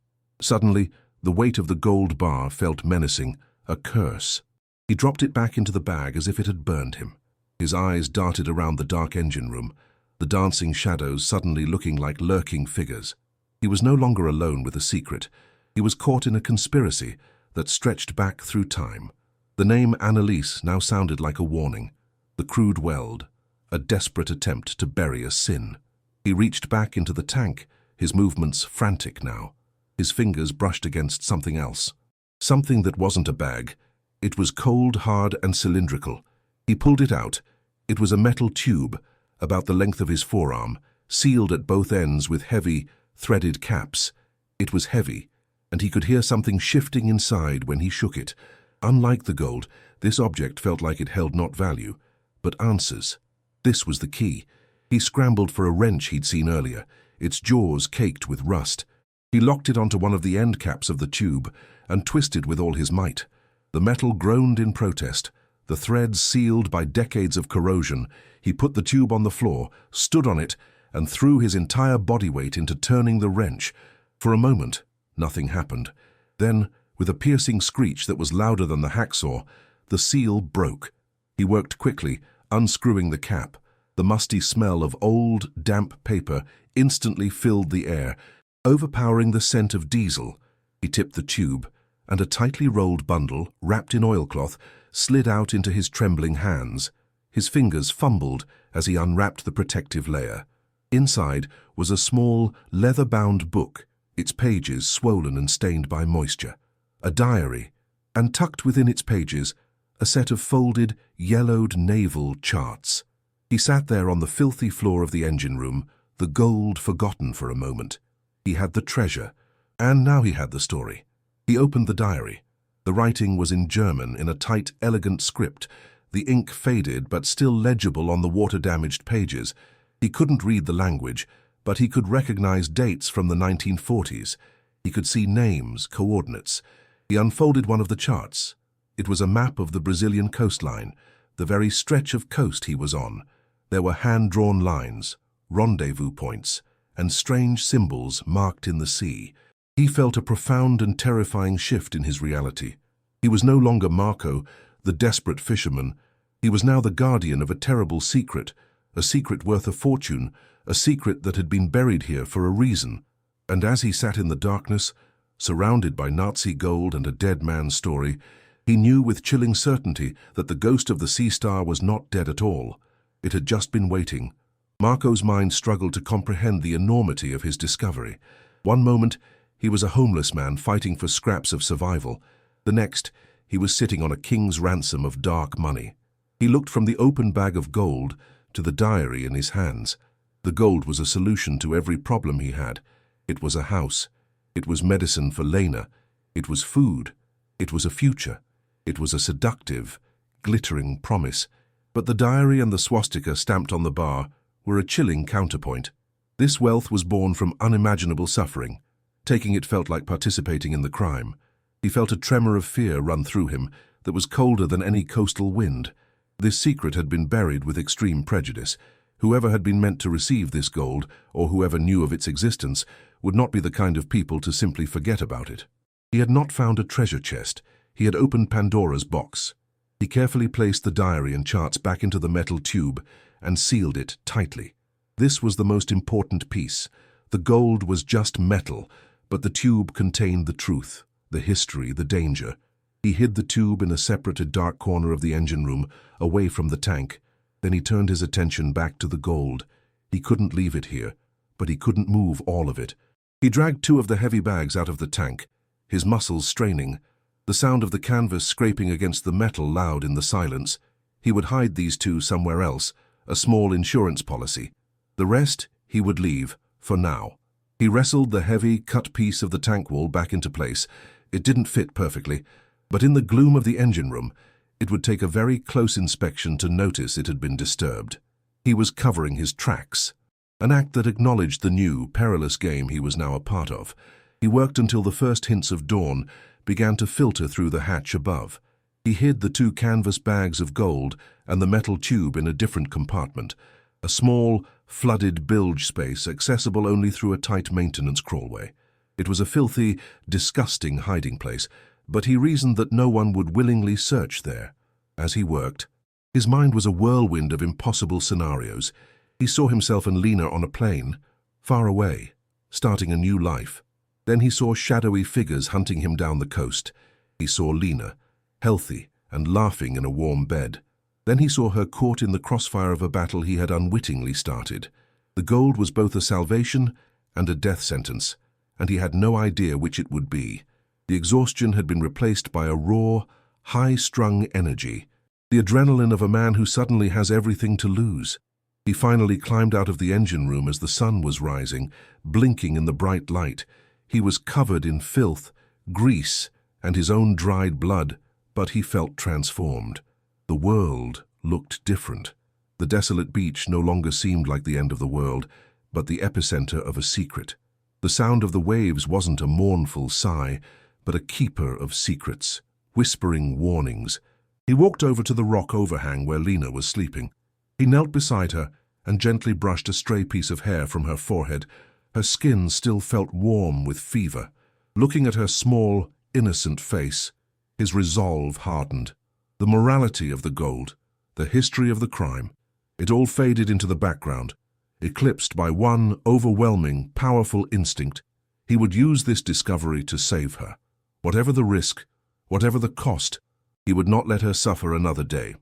Suddenly, the weight of the gold bar felt menacing, a curse. He dropped it back into the bag as if it had burned him. His eyes darted around the dark engine room, the dancing shadows suddenly looking like lurking figures. He was no longer alone with a secret. He was caught in a conspiracy that stretched back through time. The name Annalise now sounded like a warning. The crude weld, a desperate attempt to bury a sin. He reached back into the tank, his movements frantic now. His fingers brushed against something else. Something that wasn't a bag. It was cold, hard, and cylindrical. He pulled it out. It was a metal tube, about the length of his forearm, sealed at both ends with heavy, threaded caps. It was heavy, and he could hear something shifting inside when he shook it. Unlike the gold, this object felt like it held not value, but answers. This was the key. He scrambled for a wrench he'd seen earlier, its jaws caked with rust. He locked it onto one of the end caps of the tube and twisted with all his might. The metal groaned in protest, the threads sealed by decades of corrosion. He put the tube on the floor, stood on it, and threw his entire body weight into turning the wrench. For a moment, nothing happened. Then, with a piercing screech that was louder than the hacksaw, the seal broke. He worked quickly, unscrewing the cap. The musty smell of old, damp paper instantly filled the air, overpowering the scent of diesel. He tipped the tube, and a tightly rolled bundle, wrapped in oilcloth, slid out into his trembling hands. His fingers fumbled as he unwrapped the protective layer. Inside was a small, leather-bound book, its pages swollen and stained by moisture. A diary, and tucked within its pages, a set of folded, yellowed naval charts. He sat there on the filthy floor of the engine room, the gold forgotten for a moment. He had the treasure, and now he had the story. He opened the diary. The writing was in German, in a tight, elegant script, the ink faded but still legible on the water-damaged pages. He couldn't read the language, but he could recognize dates from the 1940s. He could see names, coordinates. He unfolded one of the charts. It was a map of the Brazilian coastline, the very stretch of coast he was on. There were hand-drawn lines, rendezvous points, and strange symbols marked in the sea. He felt a profound and terrifying shift in his reality. He was no longer Marco, the desperate fisherman. He was now the guardian of a terrible secret, a secret worth a fortune, a secret that had been buried here for a reason. And as he sat in the darkness, surrounded by Nazi gold and a dead man's story, he knew with chilling certainty that the ghost of the Sea Star was not dead at all. It had just been waiting. Marco's mind struggled to comprehend the enormity of his discovery. One moment, he was a homeless man fighting for scraps of survival. The next, he was sitting on a king's ransom of dark money. He looked from the open bag of gold to the diary in his hands. The gold was a solution to every problem he had. It was a house. It was medicine for Lena. It was food. It was a future. It was a seductive, glittering promise. But the diary and the swastika stamped on the bar were a chilling counterpoint. This wealth was born from unimaginable suffering. Taking it felt like participating in the crime. He felt a tremor of fear run through him that was colder than any coastal wind. This secret had been buried with extreme prejudice. Whoever had been meant to receive this gold, or whoever knew of its existence, would not be the kind of people to simply forget about it. He had not found a treasure chest. He had opened Pandora's box. He carefully placed the diary and charts back into the metal tube and sealed it tightly. This was the most important piece. The gold was just metal, but the tube contained the truth, the history, the danger. He hid the tube in a separate and dark corner of the engine room, away from the tank. Then he turned his attention back to the gold. He couldn't leave it here, but he couldn't move all of it. He dragged two of the heavy bags out of the tank, his muscles straining, the sound of the canvas scraping against the metal loud in the silence. He would hide these two somewhere else, a small insurance policy. The rest he would leave, for now. He wrestled the heavy, cut piece of the tank wall back into place. It didn't fit perfectly, but in the gloom of the engine room, it would take a very close inspection to notice it had been disturbed. He was covering his tracks, an act that acknowledged the new, perilous game he was now a part of. He worked until the first hints of dawn began to filter through the hatch above. He hid the two canvas bags of gold and the metal tube in a different compartment, a small, flooded bilge space accessible only through a tight maintenance crawlway. It was a filthy, disgusting hiding place, but he reasoned that no one would willingly search there. As he worked, his mind was a whirlwind of impossible scenarios. He saw himself and Lena on a plane, far away, starting a new life. Then he saw shadowy figures hunting him down the coast. He saw Lena, healthy and laughing in a warm bed. Then he saw her caught in the crossfire of a battle he had unwittingly started. The gold was both a salvation and a death sentence, and he had no idea which it would be. The exhaustion had been replaced by a raw, high-strung energy, the adrenaline of a man who suddenly has everything to lose. He finally climbed out of the engine room as the sun was rising, blinking in the bright light. He was covered in filth, grease, and his own dried blood, but he felt transformed. The world looked different. The desolate beach no longer seemed like the end of the world, but the epicenter of a secret. The sound of the waves wasn't a mournful sigh, but a keeper of secrets, whispering warnings. He walked over to the rock overhang where Lena was sleeping. He knelt beside her and gently brushed a stray piece of hair from her forehead. Her skin still felt warm with fever. Looking at her small, innocent face, his resolve hardened. The morality of the gold, the history of the crime, it all faded into the background, eclipsed by one overwhelming, powerful instinct. He would use this discovery to save her. Whatever the risk, whatever the cost, he would not let her suffer another day.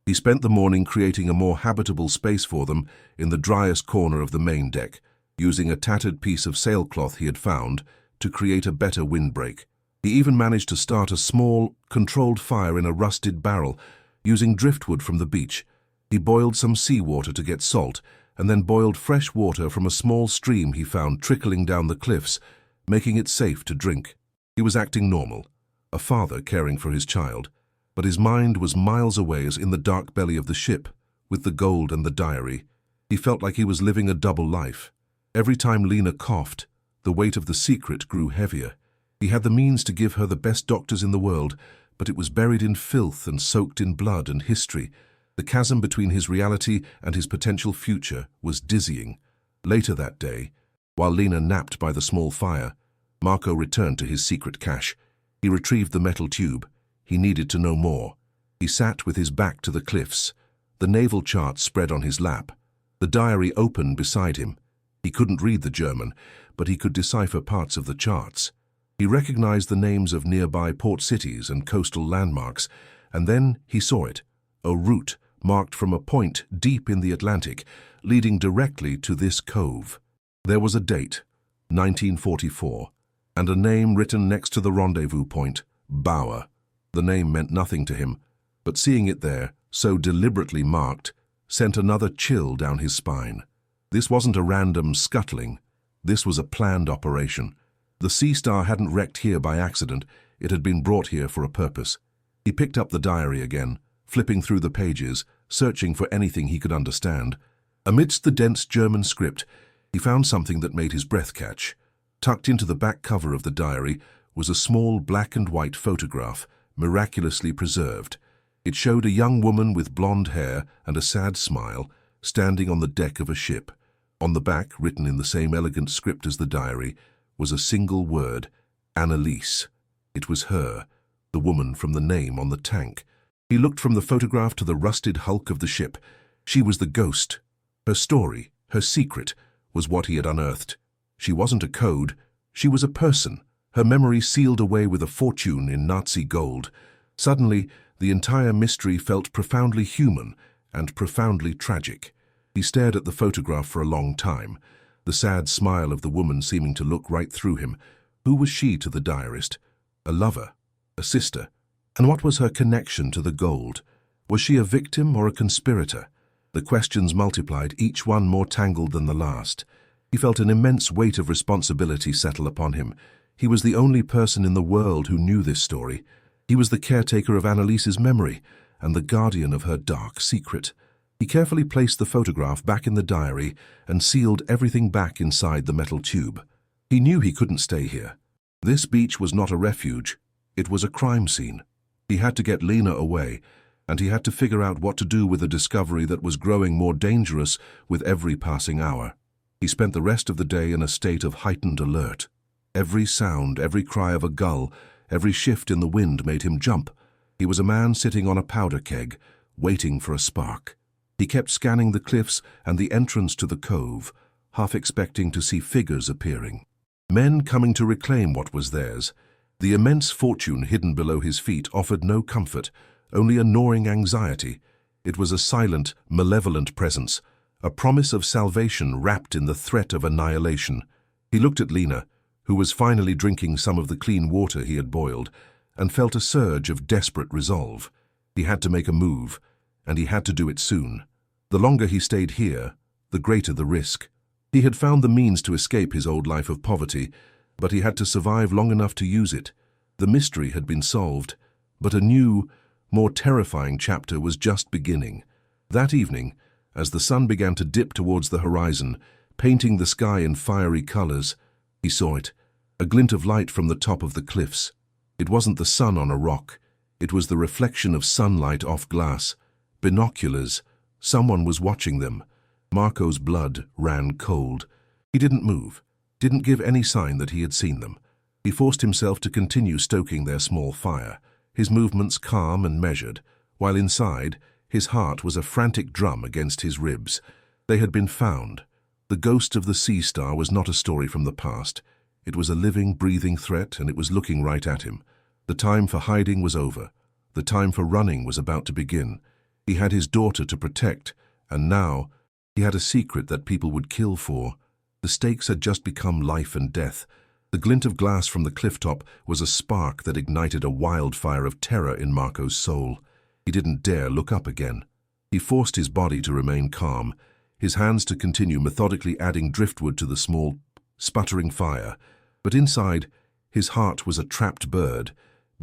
He spent the morning creating a more habitable space for them in the driest corner of the main deck, using a tattered piece of sailcloth he had found to create a better windbreak. He even managed to start a small, controlled fire in a rusted barrel, using driftwood from the beach. He boiled some seawater to get salt, and then boiled fresh water from a small stream he found trickling down the cliffs, making it safe to drink. He was acting normal, a father caring for his child, but his mind was miles away as in the dark belly of the ship, with the gold and the diary. He felt like he was living a double life. Every time Lena coughed, the weight of the secret grew heavier. He had the means to give her the best doctors in the world, but it was buried in filth and soaked in blood and history. The chasm between his reality and his potential future was dizzying. Later that day, while Lena napped by the small fire, Marco returned to his secret cache. He retrieved the metal tube. He needed to know more. He sat with his back to the cliffs, the naval chart spread on his lap, the diary open beside him. He couldn't read the German, but he could decipher parts of the charts. He recognized the names of nearby port cities and coastal landmarks, and then he saw it, a route marked from a point deep in the Atlantic, leading directly to this cove. There was a date, 1944, and a name written next to the rendezvous point, Bauer. The name meant nothing to him, but seeing it there, so deliberately marked, sent another chill down his spine. This wasn't a random scuttling. This was a planned operation. The Sea Star hadn't wrecked here by accident. It had been brought here for a purpose. He picked up the diary again, flipping through the pages, searching for anything he could understand. Amidst the dense German script, he found something that made his breath catch. Tucked into the back cover of the diary was a small black and white photograph, miraculously preserved. It showed a young woman with blonde hair and a sad smile, standing on the deck of a ship. On the back, written in the same elegant script as the diary, was a single word, Anneliese. It was her, the woman from the name on the tank. He looked from the photograph to the rusted hulk of the ship. She was the ghost. Her story, her secret, was what he had unearthed. She wasn't a code, she was a person, her memory sealed away with a fortune in Nazi gold. Suddenly, the entire mystery felt profoundly human and profoundly tragic. He stared at the photograph for a long time, the sad smile of the woman seeming to look right through him. Who was she to the diarist? A lover? A sister? And what was her connection to the gold? Was she a victim or a conspirator? The questions multiplied, each one more tangled than the last. He felt an immense weight of responsibility settle upon him. He was the only person in the world who knew this story. He was the caretaker of Anneliese's memory and the guardian of her dark secret. He carefully placed the photograph back in the diary and sealed everything back inside the metal tube. He knew he couldn't stay here. This beach was not a refuge. It was a crime scene. He had to get Lena away, and he had to figure out what to do with a discovery that was growing more dangerous with every passing hour. He spent the rest of the day in a state of heightened alert. Every sound, every cry of a gull, every shift in the wind made him jump. He was a man sitting on a powder keg, waiting for a spark. He kept scanning the cliffs and the entrance to the cove, half expecting to see figures appearing. Men coming to reclaim what was theirs. The immense fortune hidden below his feet offered no comfort, only a gnawing anxiety. It was a silent, malevolent presence, a promise of salvation wrapped in the threat of annihilation. He looked at Lena, who was finally drinking some of the clean water he had boiled, and felt a surge of desperate resolve. He had to make a move, and he had to do it soon. The longer he stayed here, the greater the risk. He had found the means to escape his old life of poverty, but he had to survive long enough to use it. The mystery had been solved, but a new, more terrifying chapter was just beginning. That evening, as the sun began to dip towards the horizon, painting the sky in fiery colors, he saw it, a glint of light from the top of the cliffs. It wasn't the sun on a rock. It was the reflection of sunlight off glass. Binoculars. Someone was watching them. Marco's blood ran cold. He didn't move, didn't give any sign that he had seen them. He forced himself to continue stoking their small fire, his movements calm and measured, while inside, his heart was a frantic drum against his ribs. They had been found. The ghost of the sea star was not a story from the past. It was a living, breathing threat, and it was looking right at him. The time for hiding was over. The time for running was about to begin. He had his daughter to protect, and now he had a secret that people would kill for. The stakes had just become life and death. The glint of glass from the cliff top was a spark that ignited a wildfire of terror in Marco's soul. He didn't dare look up again. He forced his body to remain calm, his hands to continue methodically adding driftwood to the small, sputtering fire. But inside, his heart was a trapped bird,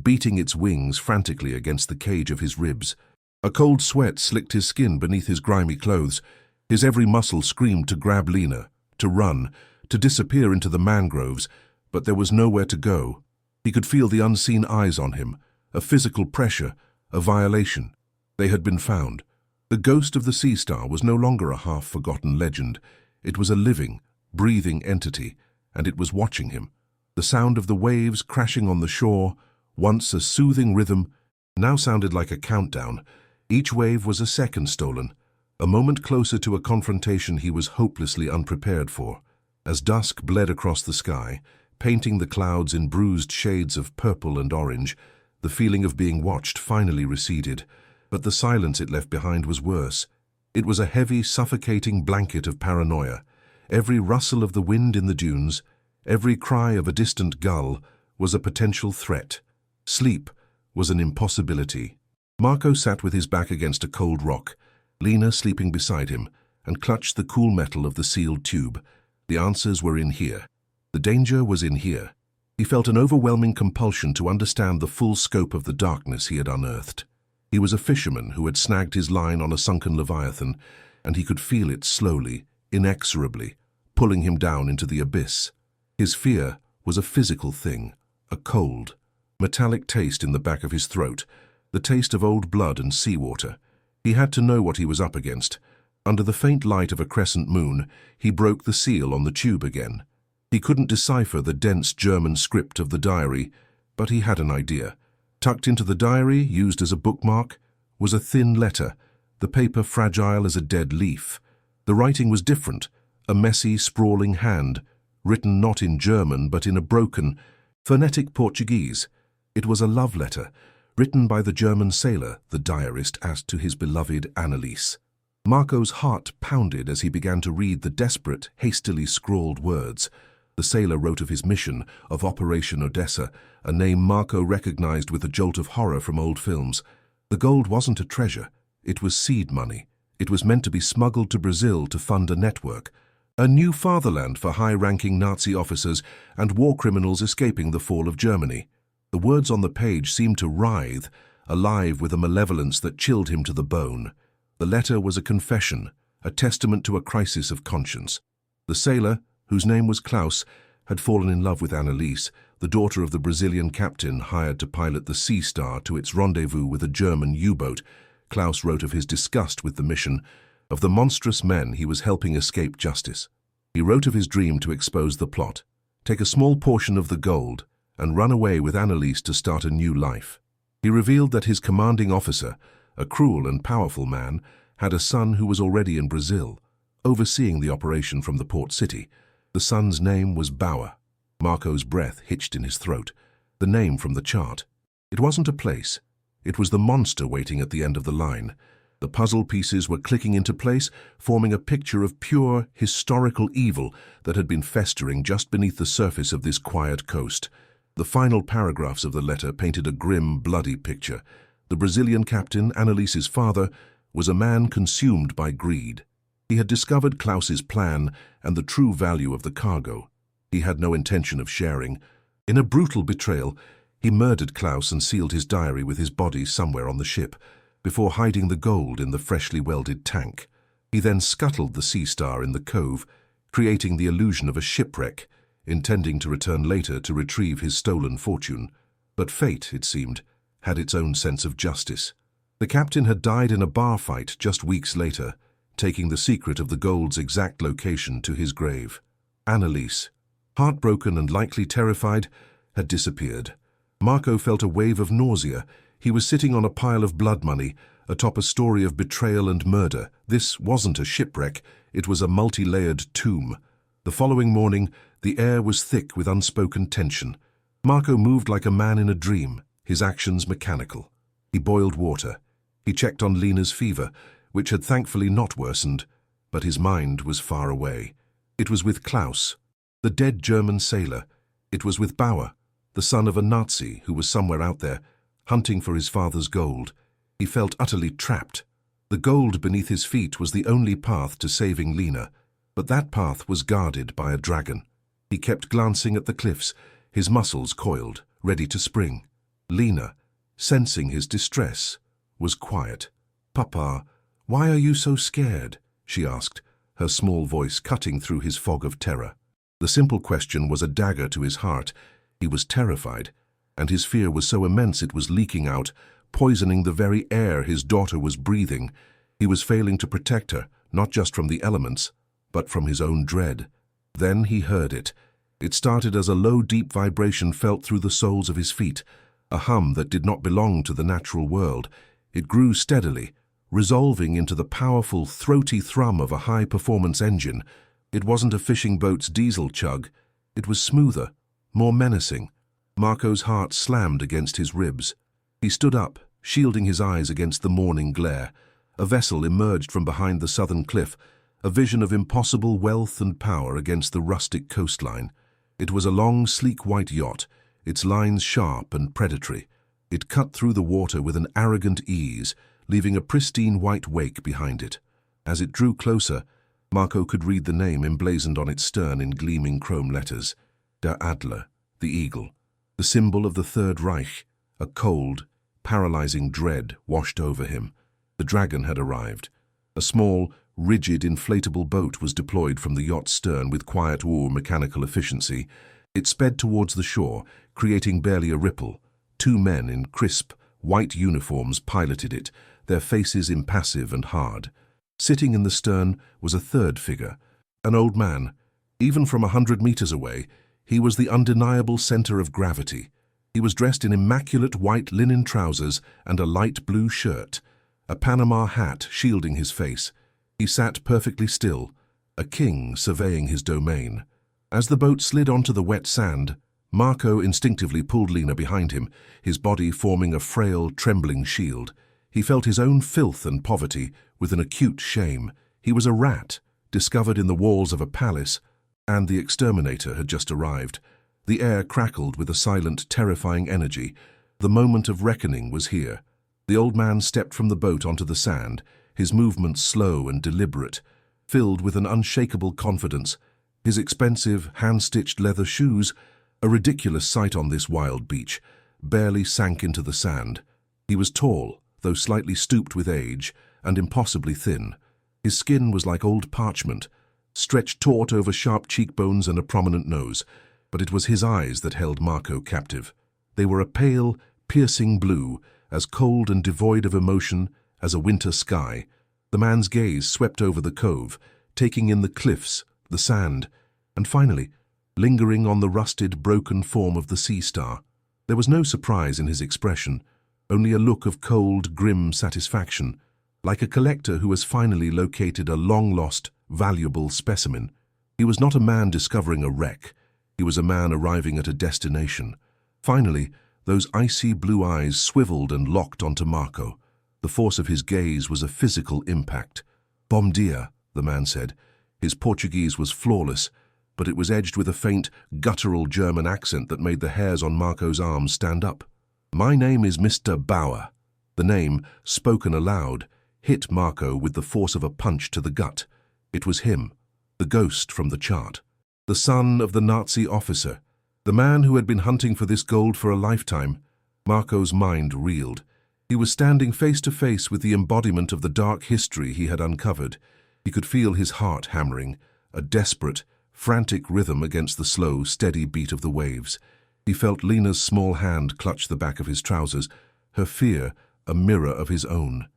beating its wings frantically against the cage of his ribs. A cold sweat slicked his skin beneath his grimy clothes. His every muscle screamed to grab Lena, to run, to disappear into the mangroves, but there was nowhere to go. He could feel the unseen eyes on him, a physical pressure, a violation. They had been found. The ghost of the sea star was no longer a half-forgotten legend. It was a living, breathing entity, and it was watching him. The sound of the waves crashing on the shore, once a soothing rhythm, now sounded like a countdown. Each wave was a second stolen, a moment closer to a confrontation he was hopelessly unprepared for. As dusk bled across the sky, painting the clouds in bruised shades of purple and orange, the feeling of being watched finally receded, but the silence it left behind was worse. It was a heavy, suffocating blanket of paranoia. Every rustle of the wind in the dunes, every cry of a distant gull was a potential threat. Sleep was an impossibility. Marco sat with his back against a cold rock, Lena sleeping beside him, and clutched the cool metal of the sealed tube. The answers were in here. The danger was in here. He felt an overwhelming compulsion to understand the full scope of the darkness he had unearthed. He was a fisherman who had snagged his line on a sunken leviathan, and he could feel it slowly, inexorably, pulling him down into the abyss. His fear was a physical thing, a cold, metallic taste in the back of his throat, the taste of old blood and seawater. He had to know what he was up against. Under the faint light of a crescent moon, he broke the seal on the tube again. He couldn't decipher the dense German script of the diary, but he had an idea. Tucked into the diary, used as a bookmark, was a thin letter, the paper fragile as a dead leaf. The writing was different, a messy, sprawling hand, written not in German but in a broken, phonetic Portuguese. It was a love letter, written by the German sailor, the diarist asked to his beloved Anneliese. Marco's heart pounded as he began to read the desperate, hastily scrawled words. The sailor wrote of his mission, of Operation Odessa, a name Marco recognized with a jolt of horror from old films. The gold wasn't a treasure. It was seed money. It was meant to be smuggled to Brazil to fund a network. A new fatherland for high-ranking Nazi officers and war criminals escaping the fall of Germany. The words on the page seemed to writhe, alive with a malevolence that chilled him to the bone. The letter was a confession, a testament to a crisis of conscience. The sailor, whose name was Klaus, had fallen in love with Anneliese, the daughter of the Brazilian captain hired to pilot the Sea Star to its rendezvous with a German U-boat. Klaus wrote of his disgust with the mission, of the monstrous men he was helping escape justice. He wrote of his dream to expose the plot, take a small portion of the gold, and run away with Anneliese to start a new life. He revealed that his commanding officer, a cruel and powerful man, had a son who was already in Brazil, overseeing the operation from the port city. The son's name was Bauer. Marco's breath hitched in his throat. The name from the chart. It wasn't a place. It was the monster waiting at the end of the line. The puzzle pieces were clicking into place, forming a picture of pure, historical evil that had been festering just beneath the surface of this quiet coast. The final paragraphs of the letter painted a grim, bloody picture. The Brazilian captain, Annalise's father, was a man consumed by greed. He had discovered Klaus's plan and the true value of the cargo. He had no intention of sharing. In a brutal betrayal, he murdered Klaus and sealed his diary with his body somewhere on the ship, before hiding the gold in the freshly welded tank. He then scuttled the Sea Star in the cove, creating the illusion of a shipwreck, intending to return later to retrieve his stolen fortune. But fate, it seemed, had its own sense of justice. The captain had died in a bar fight just weeks later, taking the secret of the gold's exact location to his grave. Annalise, heartbroken and likely terrified, had disappeared. Marco felt a wave of nausea. He was sitting on a pile of blood money, atop a story of betrayal and murder. This wasn't a shipwreck, it was a multi-layered tomb. The following morning, the air was thick with unspoken tension. Marco moved like a man in a dream, his actions mechanical. He boiled water. He checked on Lena's fever, which had thankfully not worsened, but his mind was far away. It was with Klaus, the dead German sailor. It was with Bauer, the son of a Nazi who was somewhere out there, hunting for his father's gold. He felt utterly trapped. The gold beneath his feet was the only path to saving Lena, but that path was guarded by a dragon. He kept glancing at the cliffs, his muscles coiled, ready to spring. Lena, sensing his distress, was quiet. "Papa, why are you so scared?" she asked, her small voice cutting through his fog of terror. The simple question was a dagger to his heart. He was terrified, and his fear was so immense it was leaking out, poisoning the very air his daughter was breathing. He was failing to protect her, not just from the elements, but from his own dread. Then he heard it. It started as a low, deep vibration felt through the soles of his feet, a hum that did not belong to the natural world. It grew steadily, resolving into the powerful, throaty thrum of a high-performance engine. It wasn't a fishing boat's diesel chug. It was smoother, more menacing. Marco's heart slammed against his ribs. He stood up, shielding his eyes against the morning glare. A vessel emerged from behind the southern cliff, a vision of impossible wealth and power against the rustic coastline. It was a long, sleek white yacht, its lines sharp and predatory. It cut through the water with an arrogant ease, leaving a pristine white wake behind it. As it drew closer, Marco could read the name emblazoned on its stern in gleaming chrome letters. Der Adler, the eagle, the symbol of the Third Reich. A cold, paralyzing dread washed over him. The dragon had arrived. A small, rigid, inflatable boat was deployed from the yacht's stern with quiet mechanical efficiency. It sped towards the shore, creating barely a ripple. Two men in crisp, white uniforms piloted it, their faces impassive and hard. Sitting in the stern was a third figure, an old man. Even from 100 meters away, he was the undeniable center of gravity. He was dressed in immaculate white linen trousers and a light blue shirt, a Panama hat shielding his face. He sat perfectly still, a king surveying his domain. As the boat slid onto the wet sand, Marco instinctively pulled Lena behind him, his body forming a frail, trembling shield. He felt his own filth and poverty with an acute shame. He was a rat, discovered in the walls of a palace, and the exterminator had just arrived. The air crackled with a silent, terrifying energy. The moment of reckoning was here. The old man stepped from the boat onto the sand, his movements slow and deliberate, filled with an unshakable confidence. His expensive, hand-stitched leather shoes, a ridiculous sight on this wild beach, barely sank into the sand. He was tall, though slightly stooped with age, and impossibly thin. His skin was like old parchment, stretched taut over sharp cheekbones and a prominent nose, but it was his eyes that held Marco captive. They were a pale, piercing blue, as cold and devoid of emotion as a winter sky. The man's gaze swept over the cove, taking in the cliffs, the sand, and finally, lingering on the rusted, broken form of the Sea Star. There was no surprise in his expression, only a look of cold, grim satisfaction, like a collector who has finally located a long-lost, valuable specimen. He was not a man discovering a wreck. He was a man arriving at a destination. Finally, those icy blue eyes swiveled and locked onto Marco. The force of his gaze was a physical impact. "Bom dia," the man said. His Portuguese was flawless, but it was edged with a faint, guttural German accent that made the hairs on Marco's arms stand up. "My name is Mr. Bauer." The name, spoken aloud, hit Marco with the force of a punch to the gut. It was him, the ghost from the chart. The son of the Nazi officer. The man who had been hunting for this gold for a lifetime. Marco's mind reeled. He was standing face to face with the embodiment of the dark history he had uncovered. He could feel his heart hammering, a desperate, frantic rhythm against the slow, steady beat of the waves. He felt Lena's small hand clutch the back of his trousers, her fear a mirror of his own.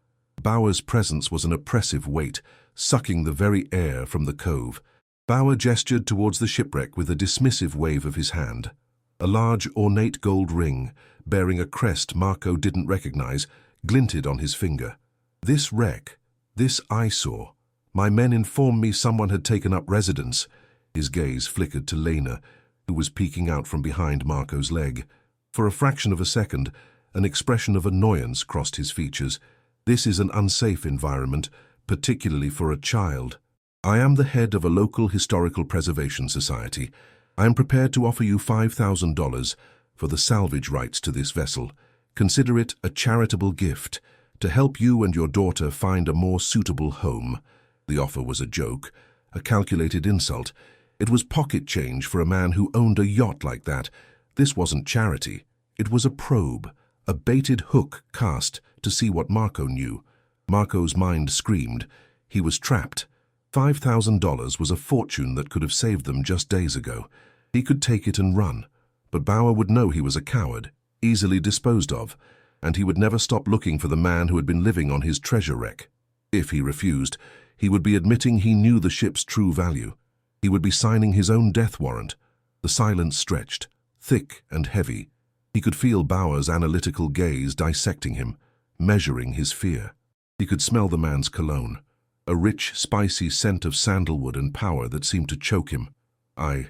Bauer's presence was an oppressive weight, sucking the very air from the cove. Bauer gestured towards the shipwreck with a dismissive wave of his hand. A large, ornate gold ring, bearing a crest Marco didn't recognize, glinted on his finger. "This wreck, this eyesore. My men informed me someone had taken up residence." His gaze flickered to Lena, who was peeking out from behind Marco's leg. For a fraction of a second, an expression of annoyance crossed his features. "This is an unsafe environment, particularly for a child. I am the head of a local historical preservation society. I am prepared to offer you $5,000 for the salvage rights to this vessel. Consider it a charitable gift to help you and your daughter find a more suitable home." The offer was a joke, a calculated insult. It was pocket change for a man who owned a yacht like that. This wasn't charity. It was a probe, a baited hook cast to see what Marco knew. Marco's mind screamed. He was trapped. $5,000 was a fortune that could have saved them just days ago. He could take it and run, but Bauer would know he was a coward, easily disposed of, and he would never stop looking for the man who had been living on his treasure wreck. If he refused, he would be admitting he knew the ship's true value. He would be signing his own death warrant. The silence stretched, thick and heavy. He could feel Bauer's analytical gaze dissecting him, measuring his fear. He could smell the man's cologne, a rich, spicy scent of sandalwood and power that seemed to choke him. I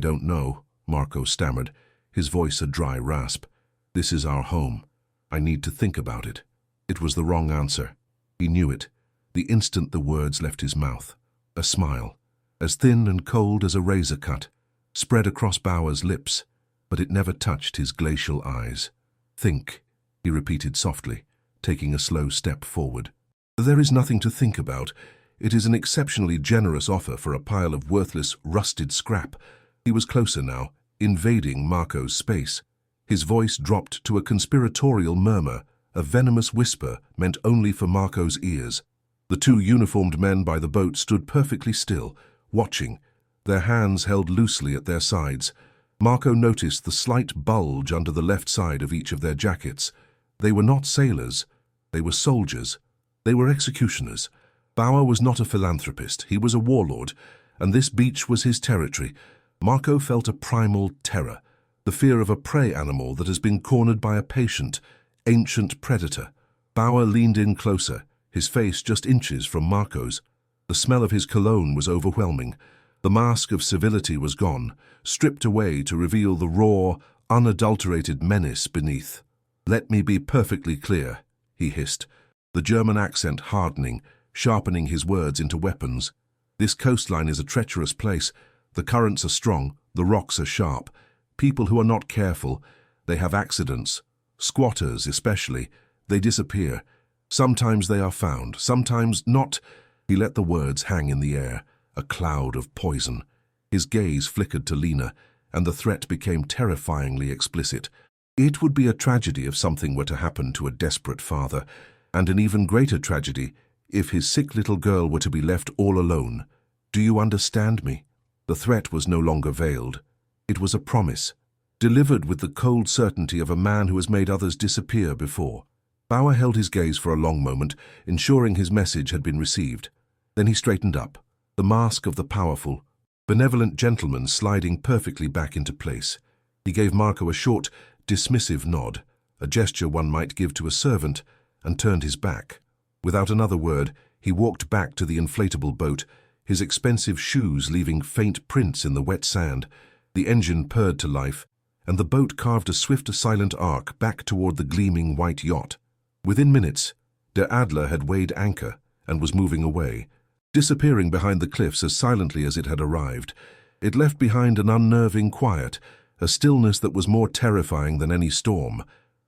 don't know," Marco stammered, his voice a dry rasp. "This is our home. I need to think about it." It was the wrong answer. He knew it, the instant the words left his mouth. A smile, as thin and cold as a razor cut, spread across Bauer's lips, but it never touched his glacial eyes. "Think," he repeated softly, taking a slow step forward. "There is nothing to think about. It is an exceptionally generous offer for a pile of worthless, rusted scrap." He was closer now, invading Marco's space. His voice dropped to a conspiratorial murmur, a venomous whisper meant only for Marco's ears. The two uniformed men by the boat stood perfectly still, watching, their hands held loosely at their sides. Marco noticed the slight bulge under the left side of each of their jackets. They were not sailors. They were soldiers. They were executioners. Bauer was not a philanthropist. He was a warlord, and this beach was his territory. Marco felt a primal terror, the fear of a prey animal that has been cornered by a patient, ancient predator. Bauer leaned in closer, his face just inches from Marco's. The smell of his cologne was overwhelming. The mask of civility was gone, stripped away to reveal the raw, unadulterated menace beneath. "Let me be perfectly clear," he hissed, the German accent hardening, sharpening his words into weapons. "This coastline is a treacherous place. The currents are strong, the rocks are sharp. People who are not careful, they have accidents. Squatters especially, they disappear. Sometimes they are found, sometimes not." He let the words hang in the air, a cloud of poison. His gaze flickered to Lena, and the threat became terrifyingly explicit. It would be a tragedy if something were to happen to a desperate father, and an even greater tragedy if his sick little girl were to be left all alone. "Do you understand me?" The threat was no longer veiled. It was a promise, delivered with the cold certainty of a man who has made others disappear before. Bauer held his gaze for a long moment, ensuring his message had been received. Then he straightened up, the mask of the powerful, benevolent gentleman sliding perfectly back into place. He gave Marco a short, dismissive nod, a gesture one might give to a servant, and turned his back. Without another word, he walked back to the inflatable boat, his expensive shoes leaving faint prints in the wet sand. The engine purred to life, and the boat carved a swift, silent arc back toward the gleaming white yacht. Within minutes, Der Adler had weighed anchor and was moving away, disappearing behind the cliffs as silently as it had arrived. It left behind an unnerving quiet, a stillness that was more terrifying than any storm.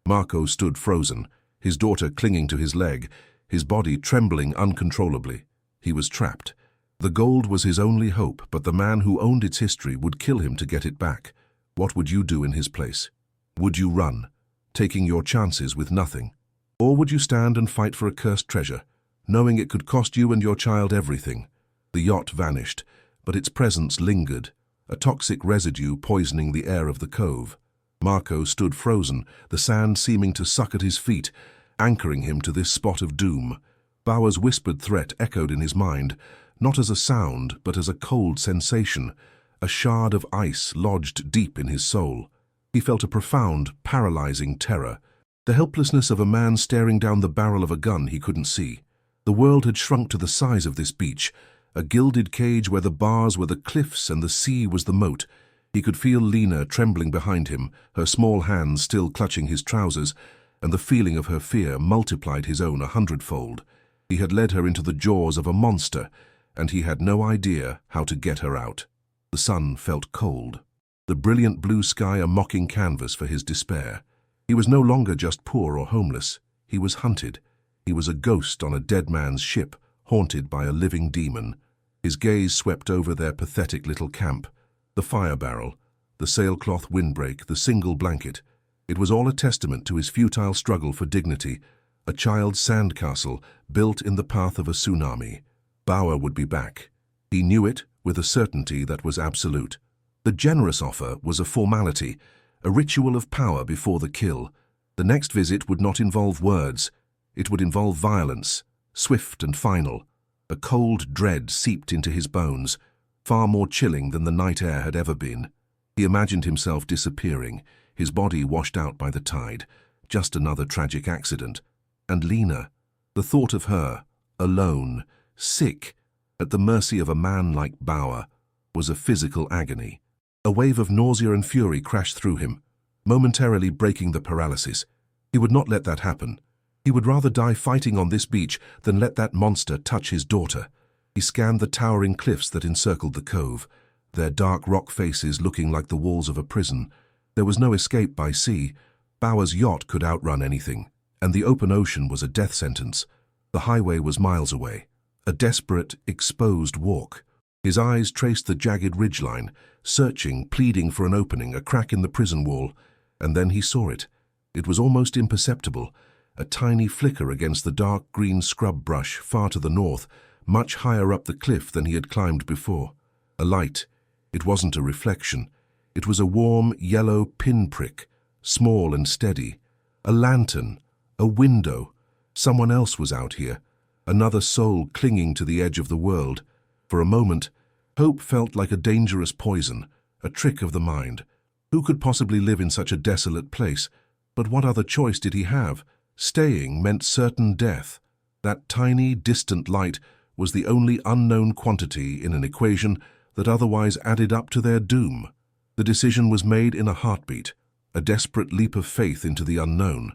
Marco stood frozen, his daughter clinging to his leg, his body trembling uncontrollably. He was trapped. The gold was his only hope, but the man who owned its history would kill him to get it back. What would you do in his place? Would you run, taking your chances with nothing? Or would you stand and fight for a cursed treasure, knowing it could cost you and your child everything? The yacht vanished, but its presence lingered, a toxic residue poisoning the air of the cove. Marco stood frozen, the sand seeming to suck at his feet, anchoring him to this spot of doom. Bauer's whispered threat echoed in his mind, not as a sound, but as a cold sensation, a shard of ice lodged deep in his soul. He felt a profound, paralyzing terror, the helplessness of a man staring down the barrel of a gun he couldn't see. The world had shrunk to the size of this beach, a gilded cage where the bars were the cliffs and the sea was the moat. He could feel Lena trembling behind him, her small hands still clutching his trousers, and the feeling of her fear multiplied his own 100-fold. He had led her into the jaws of a monster, and he had no idea how to get her out. The sun felt cold, the brilliant blue sky a mocking canvas for his despair. He was no longer just poor or homeless. He was hunted. He was a ghost on a dead man's ship, haunted by a living demon. His gaze swept over their pathetic little camp. The fire barrel, the sailcloth windbreak, the single blanket. It was all a testament to his futile struggle for dignity, a child's sandcastle built in the path of a tsunami. Bauer would be back. He knew it with a certainty that was absolute. The generous offer was a formality, a ritual of power before the kill. The next visit would not involve words. It would involve violence, swift and final. A cold dread seeped into his bones, far more chilling than the night air had ever been. He imagined himself disappearing, his body washed out by the tide, just another tragic accident. And Lena, the thought of her, alone, sick, at the mercy of a man like Bauer, was a physical agony. A wave of nausea and fury crashed through him, momentarily breaking the paralysis. He would not let that happen. He would rather die fighting on this beach than let that monster touch his daughter. He scanned the towering cliffs that encircled the cove, their dark rock faces looking like the walls of a prison. There was no escape by sea. Bauer's yacht could outrun anything, and the open ocean was a death sentence. The highway was miles away, a desperate, exposed walk. His eyes traced the jagged ridgeline, searching, pleading for an opening, a crack in the prison wall, and then he saw it. It was almost imperceptible, a tiny flicker against the dark green scrub brush far to the north, much higher up the cliff than he had climbed before. A light. It wasn't a reflection. It was a warm, yellow pinprick, small and steady. A lantern, a window. Someone else was out here, another soul clinging to the edge of the world. For a moment, hope felt like a dangerous poison, a trick of the mind. Who could possibly live in such a desolate place? But what other choice did he have? Staying meant certain death. That tiny, distant light was the only unknown quantity in an equation that otherwise added up to their doom. The decision was made in a heartbeat, a desperate leap of faith into the unknown.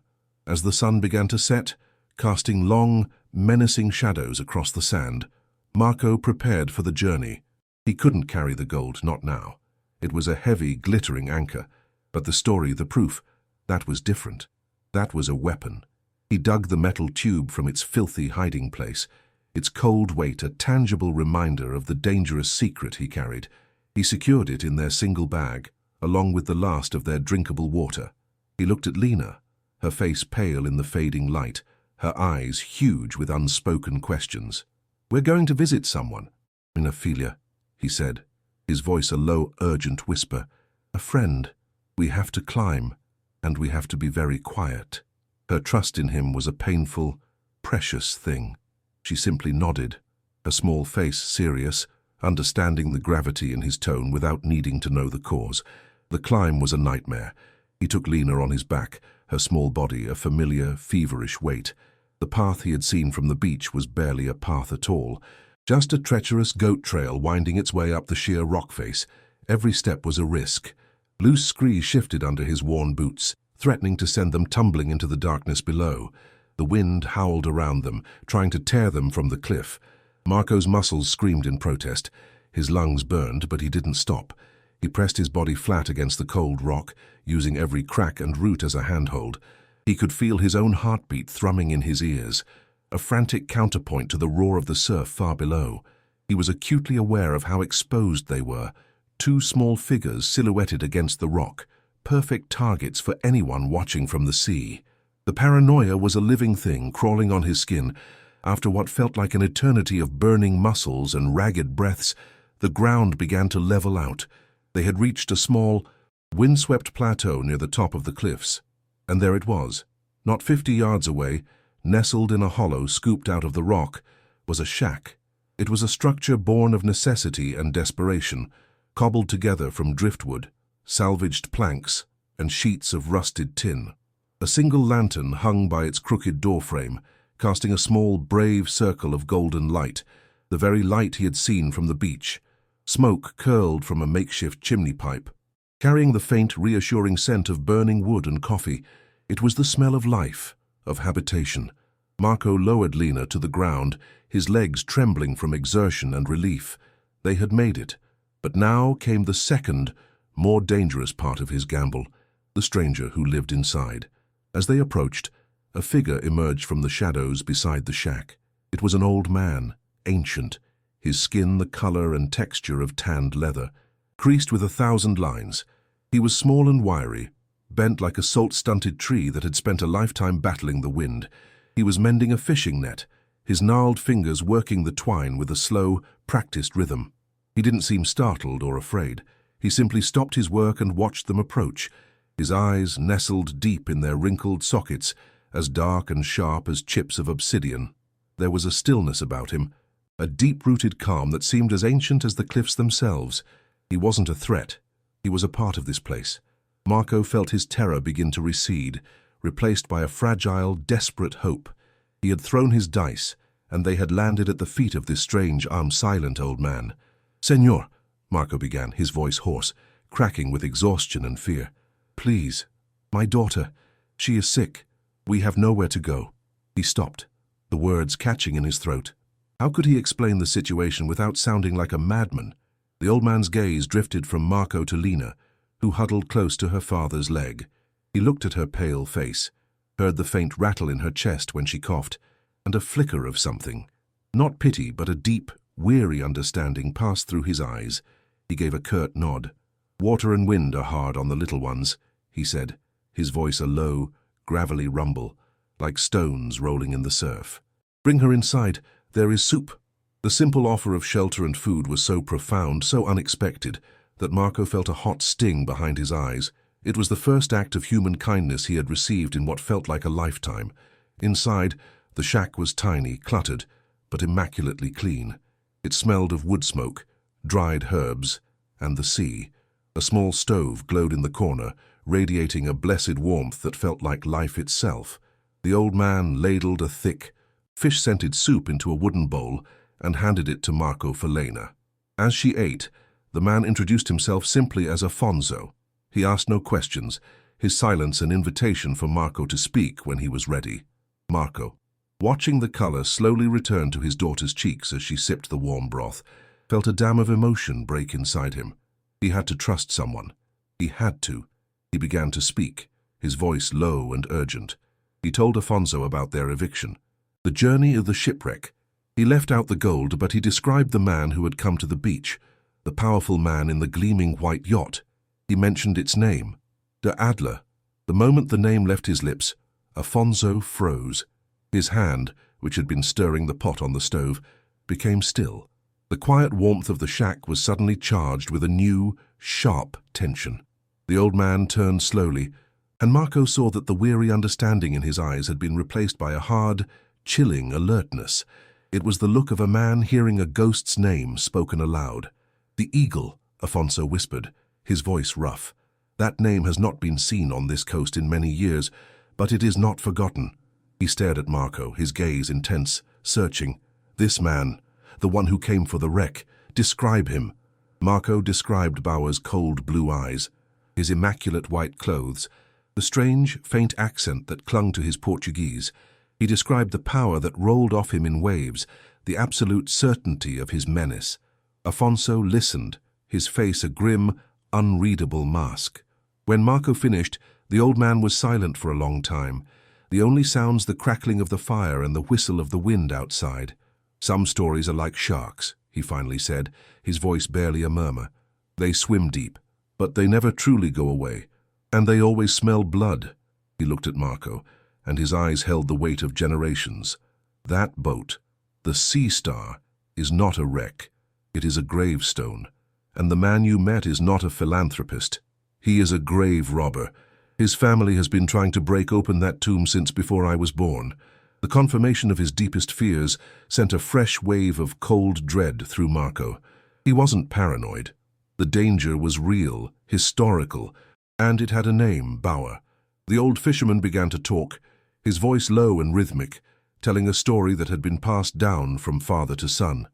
As the sun began to set, casting long, menacing shadows across the sand, Marco prepared for the journey. He couldn't carry the gold, not now. It was a heavy, glittering anchor, but the story, the proof, that was different. That was a weapon. He dug the metal tube from its filthy hiding place, its cold weight a tangible reminder of the dangerous secret he carried. He secured it in their single bag, along with the last of their drinkable water. He looked at Lena, her face pale in the fading light, her eyes huge with unspoken questions. "We're going to visit someone." "Ophelia," he said, his voice a low, urgent whisper. "A friend. We have to climb, and we have to be very quiet." Her trust in him was a painful, precious thing. She simply nodded, her small face serious, understanding the gravity in his tone without needing to know the cause. The climb was a nightmare. He took Lena on his back, her small body a familiar, feverish weight. The path he had seen from the beach was barely a path at all. Just a treacherous goat trail winding its way up the sheer rock face. Every step was a risk. Loose scree shifted under his worn boots, threatening to send them tumbling into the darkness below. The wind howled around them, trying to tear them from the cliff. Marco's muscles screamed in protest. His lungs burned, but he didn't stop. He pressed his body flat against the cold rock, using every crack and root as a handhold. He could feel his own heartbeat thrumming in his ears, a frantic counterpoint to the roar of the surf far below. He was acutely aware of how exposed they were, two small figures silhouetted against the rock, perfect targets for anyone watching from the sea. The paranoia was a living thing crawling on his skin. After what felt like an eternity of burning muscles and ragged breaths, the ground began to level out. They had reached a small, windswept plateau near the top of the cliffs. And there it was, not 50 yards away, nestled in a hollow scooped out of the rock, was a shack. It was a structure born of necessity and desperation, cobbled together from driftwood, salvaged planks, and sheets of rusted tin. A single lantern hung by its crooked doorframe, casting a small, brave circle of golden light, the very light he had seen from the beach. Smoke curled from a makeshift chimney pipe, carrying the faint, reassuring scent of burning wood and coffee. It was the smell of life, of habitation. Marco lowered Lena to the ground, his legs trembling from exertion and relief. They had made it, but now came the second, more dangerous part of his gamble, the stranger who lived inside. As they approached, a figure emerged from the shadows beside the shack. It was an old man, ancient, his skin the color and texture of tanned leather, creased with 1,000 lines. He was small and wiry, bent like a salt-stunted tree that had spent a lifetime battling the wind. He was mending a fishing net, his gnarled fingers working the twine with a slow, practiced rhythm. He didn't seem startled or afraid. He simply stopped his work and watched them approach, his eyes nestled deep in their wrinkled sockets, as dark and sharp as chips of obsidian. There was a stillness about him, a deep-rooted calm that seemed as ancient as the cliffs themselves. He wasn't a threat. He was a part of this place. Marco felt his terror begin to recede, replaced by a fragile, desperate hope. He had thrown his dice, and they had landed at the feet of this strange, silent old man. "Senor," Marco began, his voice hoarse, cracking with exhaustion and fear. "Please, my daughter, she is sick. We have nowhere to go." He stopped, the words catching in his throat. How could he explain the situation without sounding like a madman? The old man's gaze drifted from Marco to Lena, who huddled close to her father's leg. He looked at her pale face, heard the faint rattle in her chest when she coughed, and a flicker of something. Not pity, but a deep, weary understanding passed through his eyes. He gave a curt nod. "Water and wind are hard on the little ones," he said, his voice a low, gravelly rumble, like stones rolling in the surf. "Bring her inside. There is soup." The simple offer of shelter and food was so profound, so unexpected, that Marco felt a hot sting behind his eyes. It was the first act of human kindness he had received in what felt like a lifetime. Inside, the shack was tiny, cluttered, but immaculately clean. It smelled of wood smoke, dried herbs, and the sea. A small stove glowed in the corner, radiating a blessed warmth that felt like life itself. The old man ladled a thick, fish-scented soup into a wooden bowl and handed it to Marco for Lena. As she ate, the man introduced himself simply as Afonso. He asked no questions, his silence an invitation for Marco to speak when he was ready. Marco, watching the color slowly return to his daughter's cheeks as she sipped the warm broth, felt a dam of emotion break inside him. He had to trust someone. He had to. He began to speak, his voice low and urgent. He told Afonso about their eviction, the journey of the shipwreck. He left out the gold, but he described the man who had come to the beach, the powerful man in the gleaming white yacht. He mentioned its name, De Adler. The moment the name left his lips, Afonso froze. His hand, which had been stirring the pot on the stove, became still. The quiet warmth of the shack was suddenly charged with a new, sharp tension. The old man turned slowly, and Marco saw that the weary understanding in his eyes had been replaced by a hard, chilling alertness. It was the look of a man hearing a ghost's name spoken aloud. "The Eagle," Afonso whispered, his voice rough. "That name has not been seen on this coast in many years, but it is not forgotten." He stared at Marco, his gaze intense, searching. "This man, the one who came for the wreck. Describe him." Marco described Bauer's cold blue eyes, his immaculate white clothes, the strange, faint accent that clung to his Portuguese. He described the power that rolled off him in waves, the absolute certainty of his menace. Afonso listened, his face a grim, unreadable mask. When Marco finished, the old man was silent for a long time, the only sounds the crackling of the fire and the whistle of the wind outside. "Some stories are like sharks," he finally said, his voice barely a murmur. "They swim deep, but they never truly go away. And they always smell blood." He looked at Marco, and his eyes held the weight of generations. "That boat, the Sea Star, is not a wreck. It is a gravestone. And the man you met is not a philanthropist. He is a grave robber. His family has been trying to break open that tomb since before I was born." The confirmation of his deepest fears sent a fresh wave of cold dread through Marco. He wasn't paranoid. The danger was real, historical, and it had a name, Bauer. The old fisherman began to talk, his voice low and rhythmic, telling a story that had been passed down from father to son.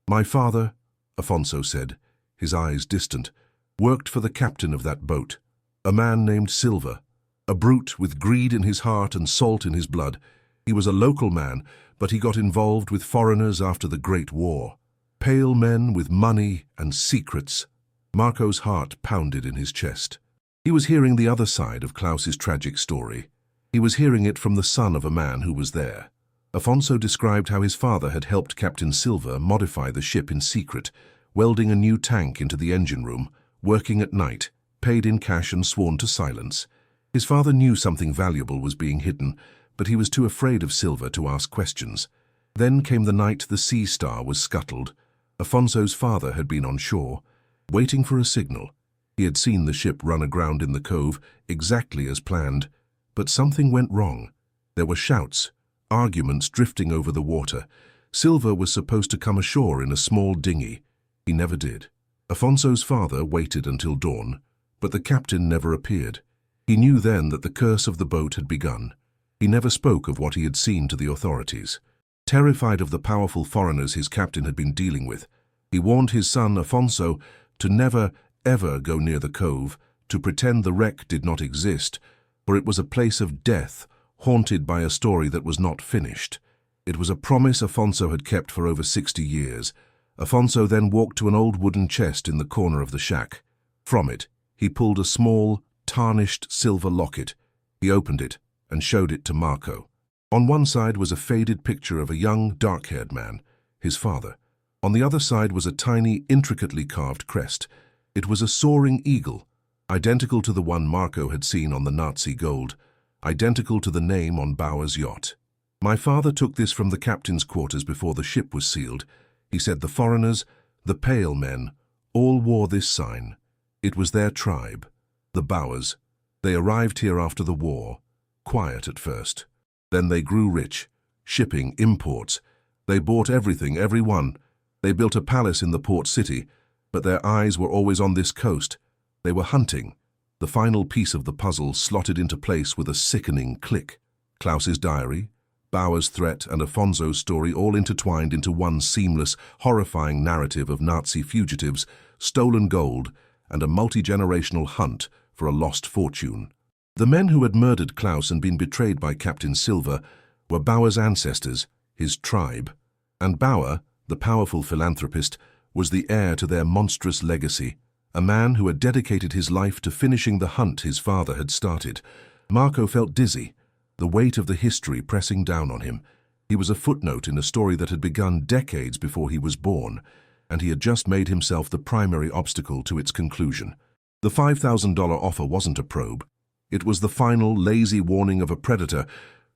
"My father," Afonso said, his eyes distant, "worked for the captain of that boat, a man named Silva, a brute with greed in his heart and salt in his blood. He was a local man, but he got involved with foreigners after the Great War. Pale men with money and secrets." Marco's heart pounded in his chest. He was hearing the other side of Klaus's tragic story. He was hearing it from the son of a man who was there. Afonso described how his father had helped Captain Silva modify the ship in secret, welding a new tank into the engine room, working at night, paid in cash and sworn to silence. His father knew something valuable was being hidden, but he was too afraid of Silva to ask questions. Then came the night the Sea Star was scuttled. Afonso's father had been on shore, waiting for a signal. He had seen the ship run aground in the cove, exactly as planned, but something went wrong. There were shouts, arguments drifting over the water. Silva was supposed to come ashore in a small dinghy. He never did. Afonso's father waited until dawn, but the captain never appeared. He knew then that the curse of the boat had begun. He never spoke of what he had seen to the authorities. Terrified of the powerful foreigners his captain had been dealing with, he warned his son Afonso to never, ever go near the cove, to pretend the wreck did not exist, for it was a place of death, haunted by a story that was not finished. It was a promise Afonso had kept for over 60 years. Afonso then walked to an old wooden chest in the corner of the shack. From it, he pulled a small, tarnished silver locket. He opened it and showed it to Marco. On one side was a faded picture of a young, dark-haired man, his father. On the other side was a tiny, intricately carved crest. It was a soaring eagle, identical to the one Marco had seen on the Nazi gold, identical to the name on Bauer's yacht. "My father took this from the captain's quarters before the ship was sealed. He said the foreigners, the pale men, all wore this sign. It was their tribe, the Bauers. They arrived here after the war, quiet at first. Then they grew rich, shipping, imports. They bought everything, everyone. They built a palace in the port city, but their eyes were always on this coast. They were hunting." The final piece of the puzzle slotted into place with a sickening click. Klaus's diary, Bauer's threat, and Afonso's story all intertwined into one seamless, horrifying narrative of Nazi fugitives, stolen gold, and a multi-generational hunt for a lost fortune. The men who had murdered Klaus and been betrayed by Captain Silva were Bauer's ancestors, his tribe. And Bauer, the powerful philanthropist, was the heir to their monstrous legacy, a man who had dedicated his life to finishing the hunt his father had started. Marco felt dizzy, the weight of the history pressing down on him. He was a footnote in a story that had begun decades before he was born, and he had just made himself the primary obstacle to its conclusion. The $5,000 offer wasn't a probe. It was the final, lazy warning of a predator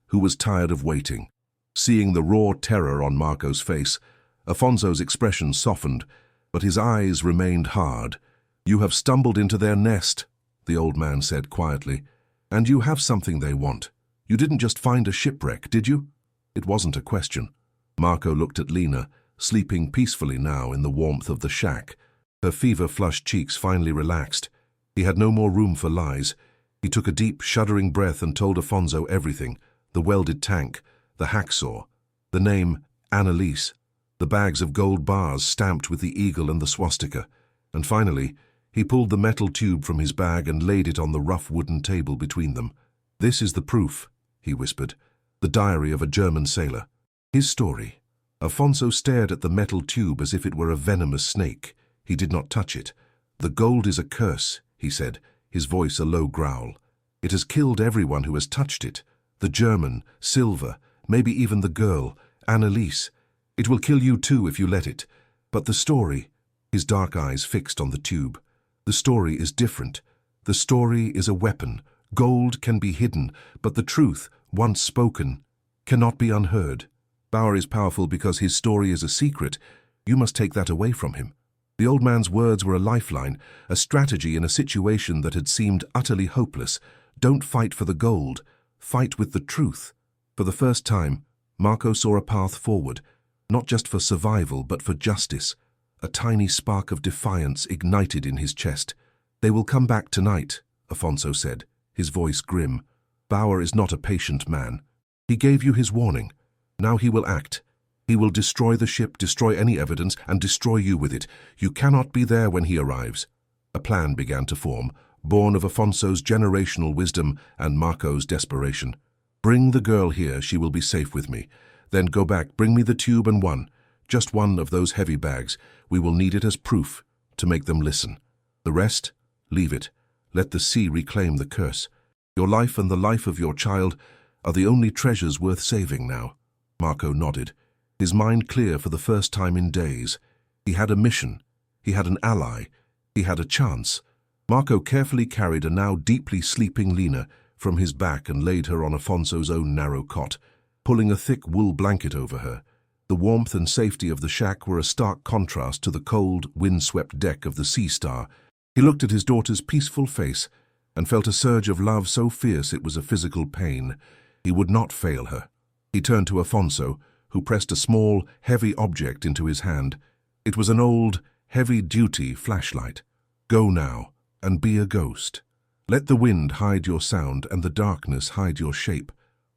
who was tired of waiting. Seeing the raw terror on Marco's face, Afonso's expression softened, but his eyes remained hard. "You have stumbled into their nest," the old man said quietly, "and you have something they want. You didn't just find a shipwreck, did you?" It wasn't a question. Marco looked at Lena, sleeping peacefully now in the warmth of the shack. Her fever-flushed cheeks finally relaxed. He had no more room for lies. He took a deep, shuddering breath and told Afonso everything: the welded tank, the hacksaw, the name Annalise. the bags of gold bars stamped with the eagle and the swastika, and finally, he pulled the metal tube from his bag and laid it on the rough wooden table between them. "This is the proof," he whispered, "the diary of a German sailor. His story." Afonso stared at the metal tube as if it were a venomous snake. He did not touch it. "The gold is a curse," he said, his voice a low growl. "It has killed everyone who has touched it. The German, Silva, maybe even the girl, Annalise. It will kill you too if you let it. But the story," his dark eyes fixed on the tube, "the story is different. The story is a weapon. Gold can be hidden, but the truth, once spoken, cannot be unheard. Bauer is powerful because his story is a secret. You must take that away from him." The old man's words were a lifeline, a strategy in a situation that had seemed utterly hopeless. Don't fight for the gold. Fight with the truth. For the first time, Marco saw a path forward, not just for survival, but for justice. A tiny spark of defiance ignited in his chest. "They will come back tonight," Afonso said, his voice grim. "Bauer is not a patient man. He gave you his warning. Now he will act. He will destroy the ship, destroy any evidence, and destroy you with it. You cannot be there when he arrives." A plan began to form, born of Afonso's generational wisdom and Marco's desperation. "Bring the girl here, she will be safe with me. Then go back, bring me the tube and just one of those heavy bags. We will need it as proof, to make them listen. The rest, leave it. Let the sea reclaim the curse. Your life and the life of your child are the only treasures worth saving now." Marco nodded, his mind clear for the first time in days. He had a mission. He had an ally. He had a chance. Marco carefully carried a now deeply sleeping Lena from his back and laid her on Afonso's own narrow cot, pulling a thick wool blanket over her. The warmth and safety of the shack were a stark contrast to the cold, wind-swept deck of the Sea Star. He looked at his daughter's peaceful face and felt a surge of love so fierce it was a physical pain. He would not fail her. He turned to Afonso, who pressed a small, heavy object into his hand. It was an old, heavy-duty flashlight. "Go now, and be a ghost. Let the wind hide your sound and the darkness hide your shape.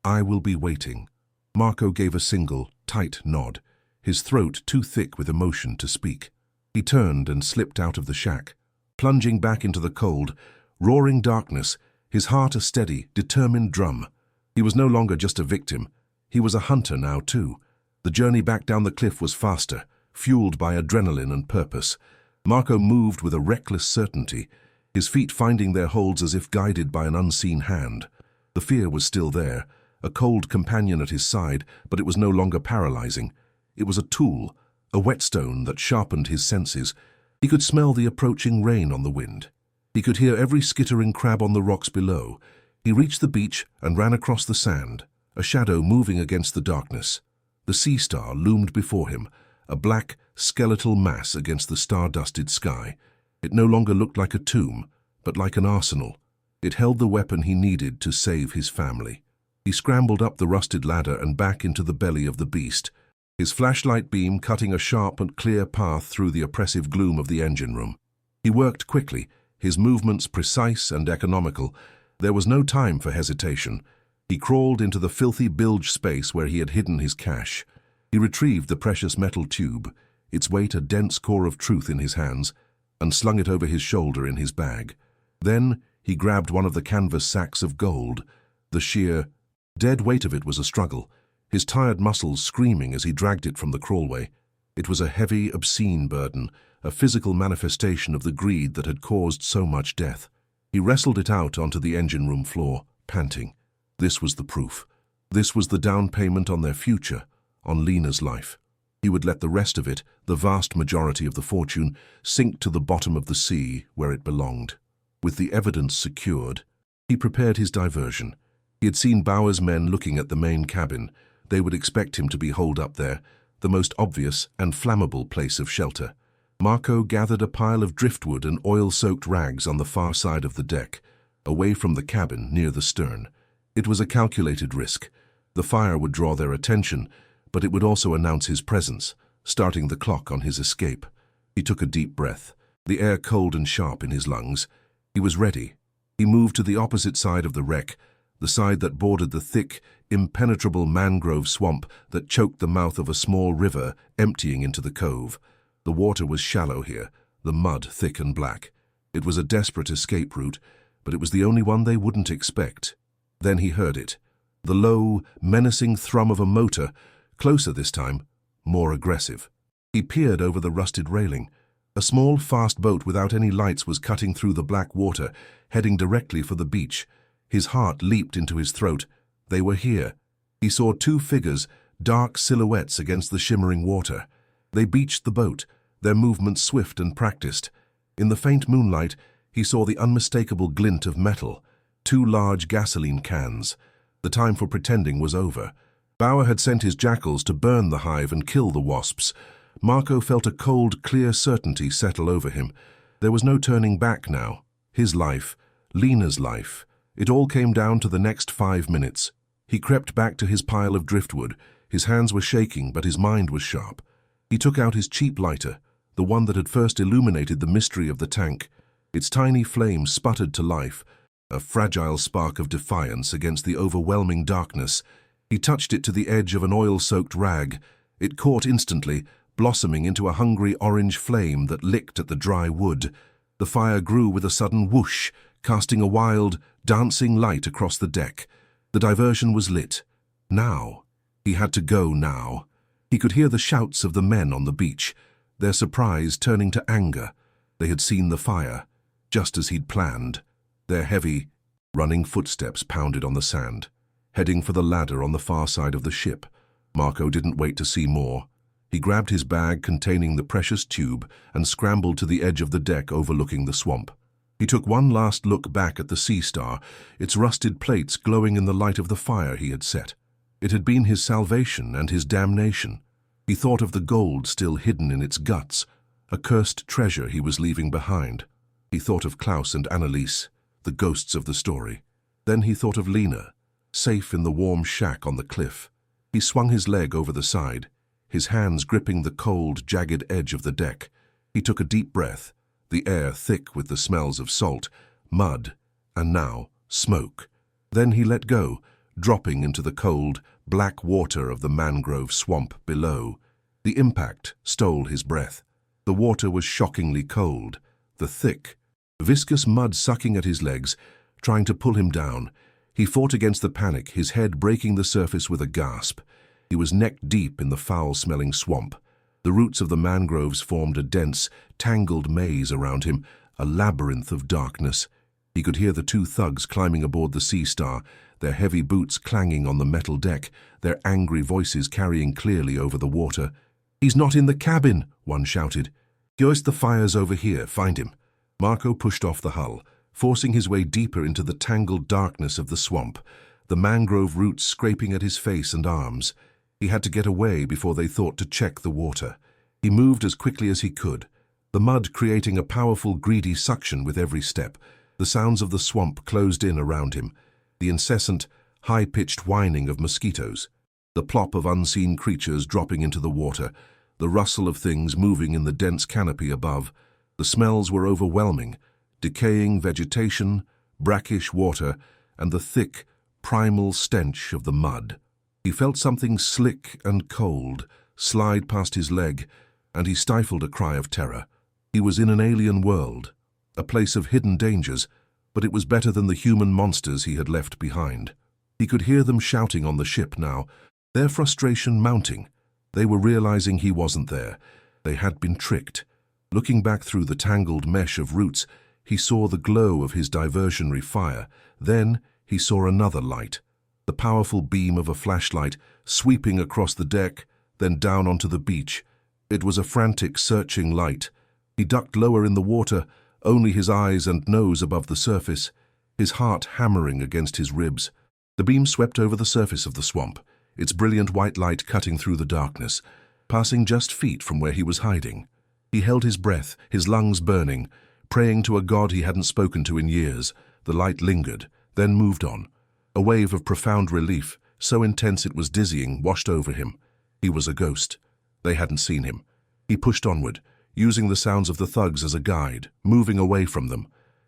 I will be waiting." Marco gave a single, tight nod, his throat too thick with emotion to speak. He turned and slipped out of the shack, plunging back into the cold, roaring darkness, his heart a steady, determined drum. He was no longer just a victim. He was a hunter now, too. The journey back down the cliff was faster, fueled by adrenaline and purpose. Marco moved with a reckless certainty, his feet finding their holds as if guided by an unseen hand. The fear was still there, a cold companion at his side, but it was no longer paralyzing. It was a tool, a whetstone that sharpened his senses. He could smell the approaching rain on the wind. He could hear every skittering crab on the rocks below. He reached the beach and ran across the sand, a shadow moving against the darkness. The Sea Star loomed before him, a black, skeletal mass against the star-dusted sky. It no longer looked like a tomb, but like an arsenal. It held the weapon he needed to save his family. He scrambled up the rusted ladder and back into the belly of the beast, his flashlight beam cutting a sharp and clear path through the oppressive gloom of the engine room. He worked quickly, his movements precise and economical. There was no time for hesitation. He crawled into the filthy bilge space where he had hidden his cache. He retrieved the precious metal tube, its weight a dense core of truth in his hands, and slung it over his shoulder in his bag. Then he grabbed one of the canvas sacks of gold. The sheer, dead weight of it was a struggle, his tired muscles screaming as he dragged it from the crawlway. It was a heavy, obscene burden, a physical manifestation of the greed that had caused so much death. He wrestled it out onto the engine room floor, panting. This was the proof. This was the down payment on their future, on Lena's life. He would let the rest of it, the vast majority of the fortune, sink to the bottom of the sea where it belonged. With the evidence secured, he prepared his diversion. He had seen Bauer's men looking at the main cabin. They would expect him to be holed up there, the most obvious and flammable place of shelter. Marco gathered a pile of driftwood and oil-soaked rags on the far side of the deck, away from the cabin near the stern. It was a calculated risk. The fire would draw their attention, but it would also announce his presence, starting the clock on his escape. He took a deep breath, the air cold and sharp in his lungs. He was ready. He moved to the opposite side of the wreck, the side that bordered the thick, impenetrable mangrove swamp that choked the mouth of a small river emptying into the cove. The water was shallow here, the mud thick and black. It was a desperate escape route, but it was the only one they wouldn't expect. Then he heard it. The low, menacing thrum of a motor, closer this time, more aggressive. He peered over the rusted railing. A small, fast boat without any lights was cutting through the black water, heading directly for the beach. His heart leaped into his throat. They were here. He saw two figures, dark silhouettes against the shimmering water. They beached the boat, their movements swift and practiced. In the faint moonlight, he saw the unmistakable glint of metal, two large gasoline cans. The time for pretending was over. Bauer had sent his jackals to burn the hive and kill the wasps. Marco felt a cold, clear certainty settle over him. There was no turning back now. His life, Lena's life. It all came down to the next 5 minutes. He crept back to his pile of driftwood. His hands were shaking, but his mind was sharp. He took out his cheap lighter, the one that had first illuminated the mystery of the tank. Its tiny flame sputtered to life, a fragile spark of defiance against the overwhelming darkness. He touched it to the edge of an oil-soaked rag. It caught instantly, blossoming into a hungry orange flame that licked at the dry wood. The fire grew with a sudden whoosh, casting a wild, dancing light across the deck. The diversion was lit. Now. He had to go now. He could hear the shouts of the men on the beach, their surprise turning to anger. They had seen the fire, just as he'd planned. Their heavy, running footsteps pounded on the sand, heading for the ladder on the far side of the ship. Marco didn't wait to see more. He grabbed his bag containing the precious tube and scrambled to the edge of the deck overlooking the swamp. He took one last look back at the Sea Star, its rusted plates glowing in the light of the fire he had set. It had been his salvation and his damnation. He thought of the gold still hidden in its guts, a cursed treasure he was leaving behind. He thought of Klaus and Anneliese, the ghosts of the story. Then he thought of Lena, safe in the warm shack on the cliff. He swung his leg over the side, his hands gripping the cold, jagged edge of the deck. He took a deep breath, the air thick with the smells of salt, mud, and now smoke. Then he let go, dropping into the cold, black water of the mangrove swamp below. The impact stole his breath. The water was shockingly cold, the thick, viscous mud sucking at his legs, trying to pull him down. He fought against the panic, his head breaking the surface with a gasp. He was neck-deep in the foul-smelling swamp. The roots of the mangroves formed a dense, tangled maze around him, a labyrinth of darkness. He could hear the two thugs climbing aboard the Sea Star, their heavy boots clanging on the metal deck, their angry voices carrying clearly over the water. "He's not in the cabin," one shouted. "Joist the fires over here, find him." Marco pushed off the hull, forcing his way deeper into the tangled darkness of the swamp, the mangrove roots scraping at his face and arms. He had to get away before they thought to check the water. He moved as quickly as he could, the mud creating a powerful, greedy suction with every step. The sounds of the swamp closed in around him, the incessant, high-pitched whining of mosquitoes, the plop of unseen creatures dropping into the water, the rustle of things moving in the dense canopy above. The smells were overwhelming, decaying vegetation, brackish water, and the thick, primal stench of the mud. He felt something slick and cold slide past his leg, and he stifled a cry of terror. He was in an alien world, a place of hidden dangers, but it was better than the human monsters he had left behind. He could hear them shouting on the ship now, their frustration mounting. They were realizing he wasn't there. They had been tricked. Looking back through the tangled mesh of roots, he saw the glow of his diversionary fire. Then he saw another light, the powerful beam of a flashlight sweeping across the deck, then down onto the beach. It was a frantic, searching light. He ducked lower in the water, only his eyes and nose above the surface, his heart hammering against his ribs. The beam swept over the surface of the swamp, its brilliant white light cutting through the darkness, passing just feet from where he was hiding. He held his breath, his lungs burning, praying to a god he hadn't spoken to in years. The light lingered, then moved on. A wave of profound relief, so intense it was dizzying, washed over him. He was a ghost. They hadn't seen him. He pushed onward, using the sounds of the thugs as a guide, moving away from them,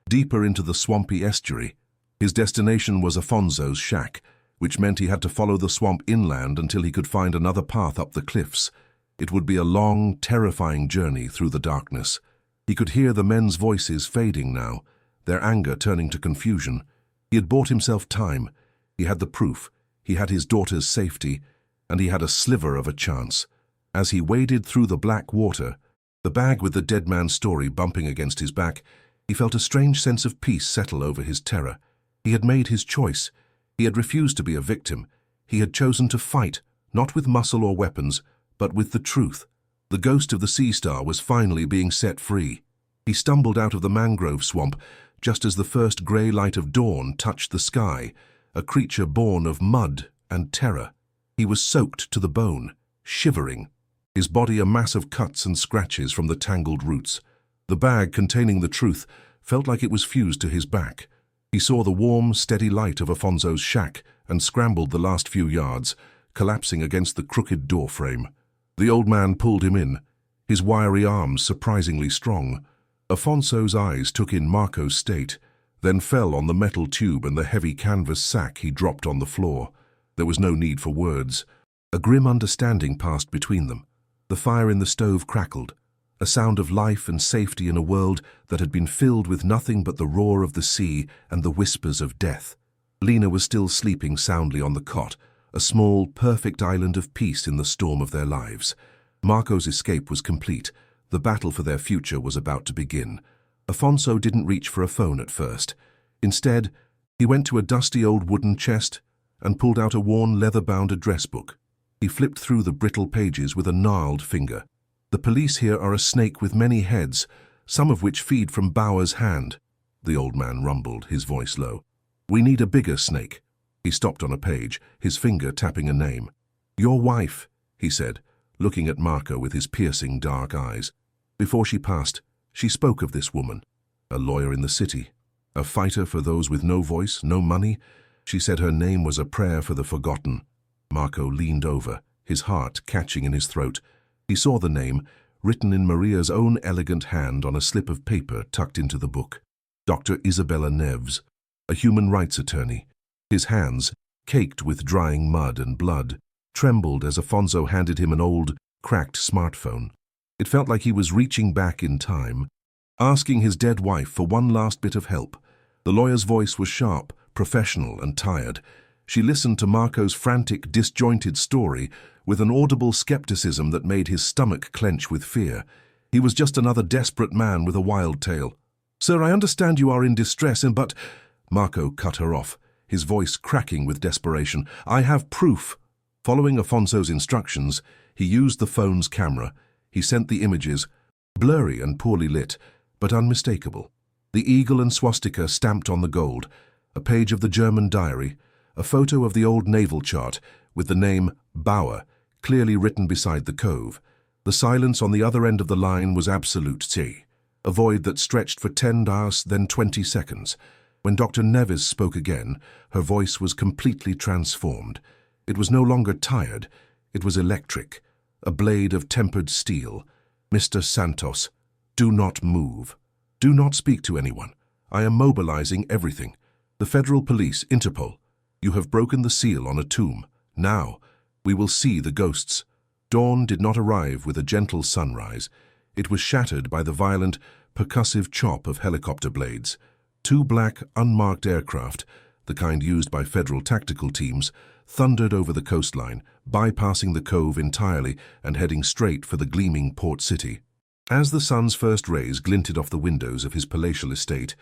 deeper into the swampy estuary. His destination was Afonso's shack, which meant he had to follow the swamp inland until he could find another path up the cliffs. It would be a long, terrifying journey through the darkness. He could hear the men's voices fading now, their anger turning to confusion. He had bought himself time. He had the proof. He had his daughter's safety, and he had a sliver of a chance. As he waded through the black water, the bag with the dead man's story bumping against his back, he felt a strange sense of peace settle over his terror. He had made his choice. He had refused to be a victim. He had chosen to fight, not with muscle or weapons, but with the truth. The ghost of the sea star was finally being set free. He stumbled out of the mangrove swamp just as the first grey light of dawn touched the sky, a creature born of mud and terror. He was soaked to the bone, shivering, his body a mass of cuts and scratches from the tangled roots. The bag containing the truth felt like it was fused to his back. He saw the warm, steady light of Afonso's shack and scrambled the last few yards, collapsing against the crooked door frame. The old man pulled him in, his wiry arms surprisingly strong. Afonso's eyes took in Marco's state, then fell on the metal tube and the heavy canvas sack he dropped on the floor. There was no need for words. A grim understanding passed between them. The fire in the stove crackled, a sound of life and safety in a world that had been filled with nothing but the roar of the sea and the whispers of death. Lena was still sleeping soundly on the cot, a small, perfect island of peace in the storm of their lives. Marco's escape was complete. The battle for their future was about to begin. Afonso didn't reach for a phone at first. Instead, he went to a dusty old wooden chest and pulled out a worn leather-bound address book. He flipped through the brittle pages with a gnarled finger. The police here are a snake with many heads, some of which feed from Bauer's hand, the old man rumbled, his voice low. We need a bigger snake. He stopped on a page, his finger tapping a name. Your wife, he said, looking at Marco with his piercing dark eyes. Before she passed, she spoke of this woman, a lawyer in the city, a fighter for those with no voice, no money. She said her name was a prayer for the forgotten. Marco leaned over, his heart catching in his throat. He saw the name, written in Maria's own elegant hand on a slip of paper tucked into the book. Dr. Isabella Neves, a human rights attorney. His hands, caked with drying mud and blood, trembled as Afonso handed him an old, cracked smartphone. It felt like he was reaching back in time, asking his dead wife for one last bit of help. The lawyer's voice was sharp, professional, and tired. She listened to Marco's frantic, disjointed story with an audible skepticism that made his stomach clench with fear. He was just another desperate man with a wild tale. Sir, I understand you are in distress, but... Marco cut her off, his voice cracking with desperation. I have proof. Following Afonso's instructions, he used the phone's camera. He sent the images, blurry and poorly lit, but unmistakable. The eagle and swastika stamped on the gold, a page of the German diary, a photo of the old naval chart with the name Bauer clearly written beside the cove. The silence on the other end of the line was absolute, a void that stretched for 10 hours, then 20 seconds. When Dr. Neves spoke again, her voice was completely transformed. It was no longer tired, it was electric, a blade of tempered steel. Mr. Santos, do not move. Do not speak to anyone. I am mobilizing everything. The Federal Police, Interpol. You have broken the seal on a tomb. Now, we will see the ghosts. Dawn did not arrive with a gentle sunrise. It was shattered by the violent, percussive chop of helicopter blades. 2 black, unmarked aircraft, the kind used by federal tactical teams, thundered over the coastline, bypassing the cove entirely and heading straight for the gleaming port city. As the sun's first rays glinted off the windows of his palatial estate,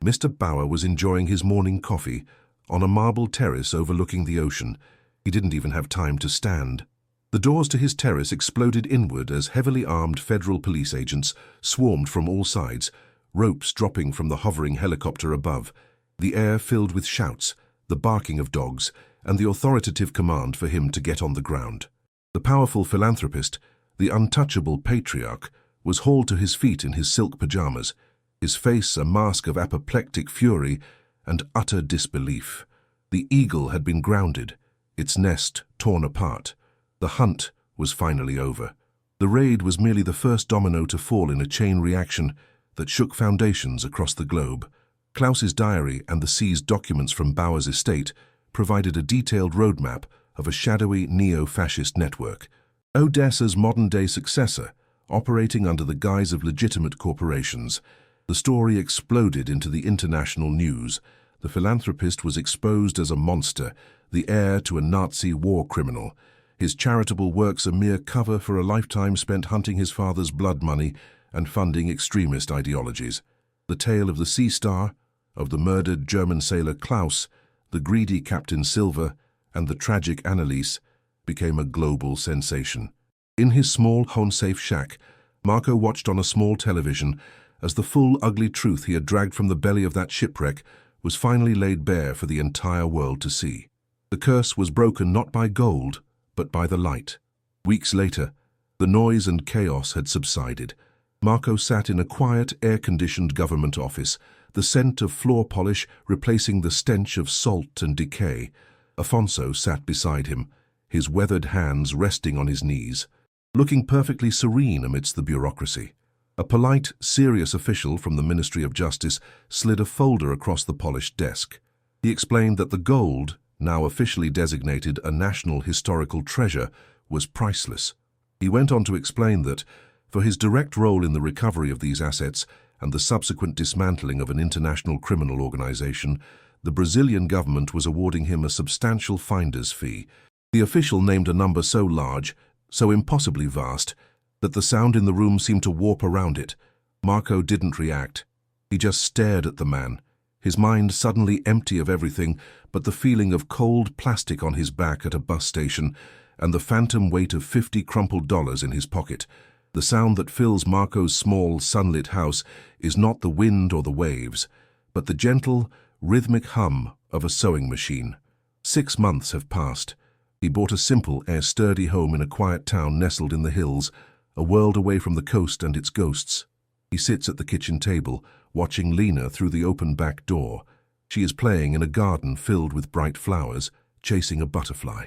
Mr. Bauer was enjoying his morning coffee on a marble terrace overlooking the ocean. He didn't even have time to stand. The doors to his terrace exploded inward as heavily armed federal police agents swarmed from all sides, ropes dropping from the hovering helicopter above, the air filled with shouts, the barking of dogs, and the authoritative command for him to get on the ground. The powerful philanthropist, the untouchable patriarch, was hauled to his feet in his silk pajamas, his face a mask of apoplectic fury and utter disbelief. The eagle had been grounded, its nest torn apart. The hunt was finally over. The raid was merely the first domino to fall in a chain reaction that shook foundations across the globe. Klaus's diary and the seized documents from Bauer's estate provided a detailed roadmap of a shadowy neo-fascist network. Odessa's modern-day successor, operating under the guise of legitimate corporations. The story exploded into the international news. The philanthropist was exposed as a monster, the heir to a Nazi war criminal. His charitable works a mere cover for a lifetime spent hunting his father's blood money and funding extremist ideologies. The tale of the Sea Star, of the murdered German sailor Klaus, the greedy Captain Silver, and the tragic Anneliese became a global sensation. In his small, home-safe shack, Marco watched on a small television as the full, ugly truth he had dragged from the belly of that shipwreck was finally laid bare for the entire world to see. The curse was broken not by gold, but by the light. Weeks later, the noise and chaos had subsided. Marco sat in a quiet, air-conditioned government office, the scent of floor polish replacing the stench of salt and decay. Afonso sat beside him, his weathered hands resting on his knees, looking perfectly serene amidst the bureaucracy. A polite, serious official from the Ministry of Justice slid a folder across the polished desk. He explained that the gold, now officially designated a national historical treasure, was priceless. He went on to explain that, for his direct role in the recovery of these assets and the subsequent dismantling of an international criminal organization, the Brazilian government was awarding him a substantial finder's fee. The official named a number so large, so impossibly vast, that the sound in the room seemed to warp around it. Marco didn't react. He just stared at the man, his mind suddenly empty of everything but the feeling of cold plastic on his back at a bus station and the phantom weight of 50 crumpled dollars in his pocket. The sound that fills Marco's small, sunlit house is not the wind or the waves, but the gentle, rhythmic hum of a sewing machine. 6 months have passed. He bought a simple, sturdy home in a quiet town nestled in the hills, a world away from the coast and its ghosts. He sits at the kitchen table, watching Lena through the open back door. She is playing in a garden filled with bright flowers, chasing a butterfly.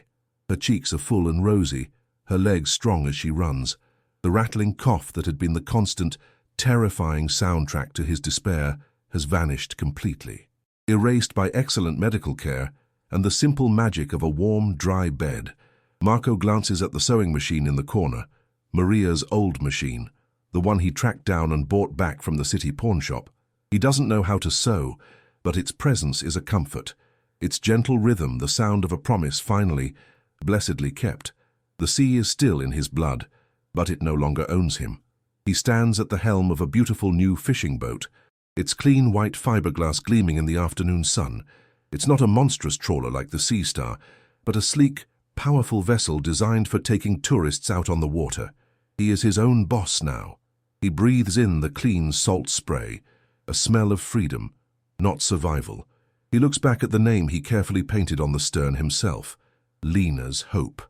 Her cheeks are full and rosy, her legs strong as she runs. The rattling cough that had been the constant, terrifying soundtrack to his despair has vanished completely, erased by excellent medical care and the simple magic of a warm, dry bed. Marco glances at the sewing machine in the corner, Maria's old machine, the one he tracked down and bought back from the city pawn shop. He doesn't know how to sew, but its presence is a comfort. Its gentle rhythm, the sound of a promise finally, blessedly kept. The sea is still in his blood, but it no longer owns him. He stands at the helm of a beautiful new fishing boat, its clean white fiberglass gleaming in the afternoon sun. It's not a monstrous trawler like the Sea Star, but a sleek, powerful vessel designed for taking tourists out on the water. He is his own boss now. He breathes in the clean salt spray, a smell of freedom, not survival. He looks back at the name he carefully painted on the stern himself, Lena's Hope.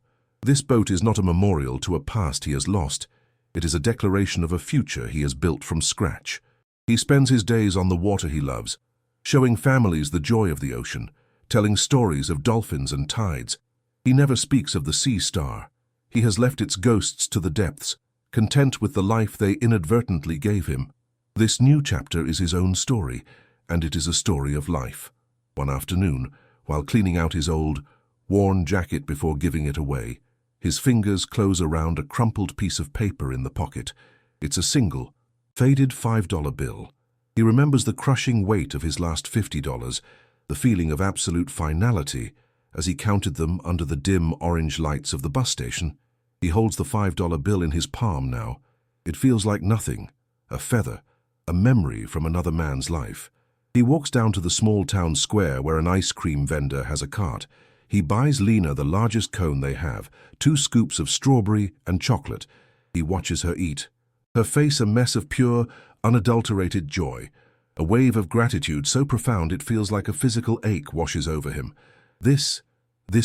This boat is not a memorial to a past he has lost. It is a declaration of a future he has built from scratch. He spends his days on the water he loves, showing families the joy of the ocean, telling stories of dolphins and tides. He never speaks of the Sea Star. He has left its ghosts to the depths, content with the life they inadvertently gave him. This new chapter is his own story, and it is a story of life. One afternoon, while cleaning out his old, worn jacket before giving it away, his fingers close around a crumpled piece of paper in the pocket. It's a single, faded $5 bill. He remembers the crushing weight of his last $50, the feeling of absolute finality as he counted them under the dim orange lights of the bus station. He holds the $5 bill in his palm now. It feels like nothing, a feather, a memory from another man's life. He walks down to the small town square where an ice cream vendor has a cart. He buys Lena the largest cone they have, 2 scoops of strawberry and chocolate. He watches her eat, her face a mess of pure, unadulterated joy, a wave of gratitude so profound it feels like a physical ache washes over him. This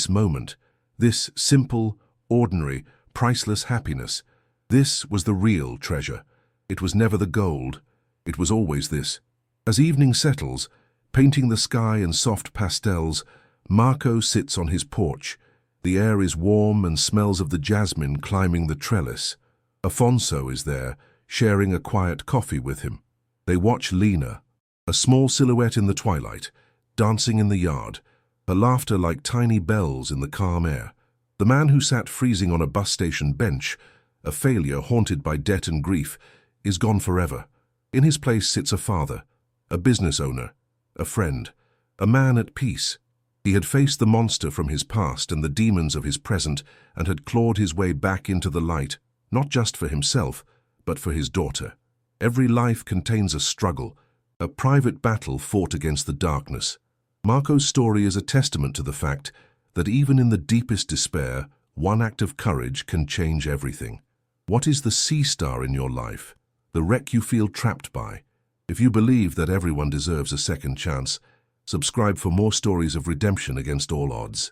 moment, this simple, ordinary, priceless happiness, this was the real treasure. It was never the gold. It was always this. As evening settles, painting the sky in soft pastels, Marco sits on his porch. The air is warm and smells of the jasmine climbing the trellis. Afonso is there, sharing a quiet coffee with him. They watch Lena, A small silhouette in the twilight, dancing in the yard, her laughter like tiny bells in the calm air. The man who sat freezing on a bus station bench, a failure haunted by debt and grief, is gone forever. In his place sits a father, a business owner, a friend, a man at peace. He had faced the monster from his past and the demons of his present and had clawed his way back into the light, not just for himself, but for his daughter. Every life contains a struggle, a private battle fought against the darkness. Marco's story is a testament to the fact that even in the deepest despair, one act of courage can change everything. What is the sea star in your life? The wreck you feel trapped by? If you believe that everyone deserves a second chance, subscribe for more stories of redemption against all odds.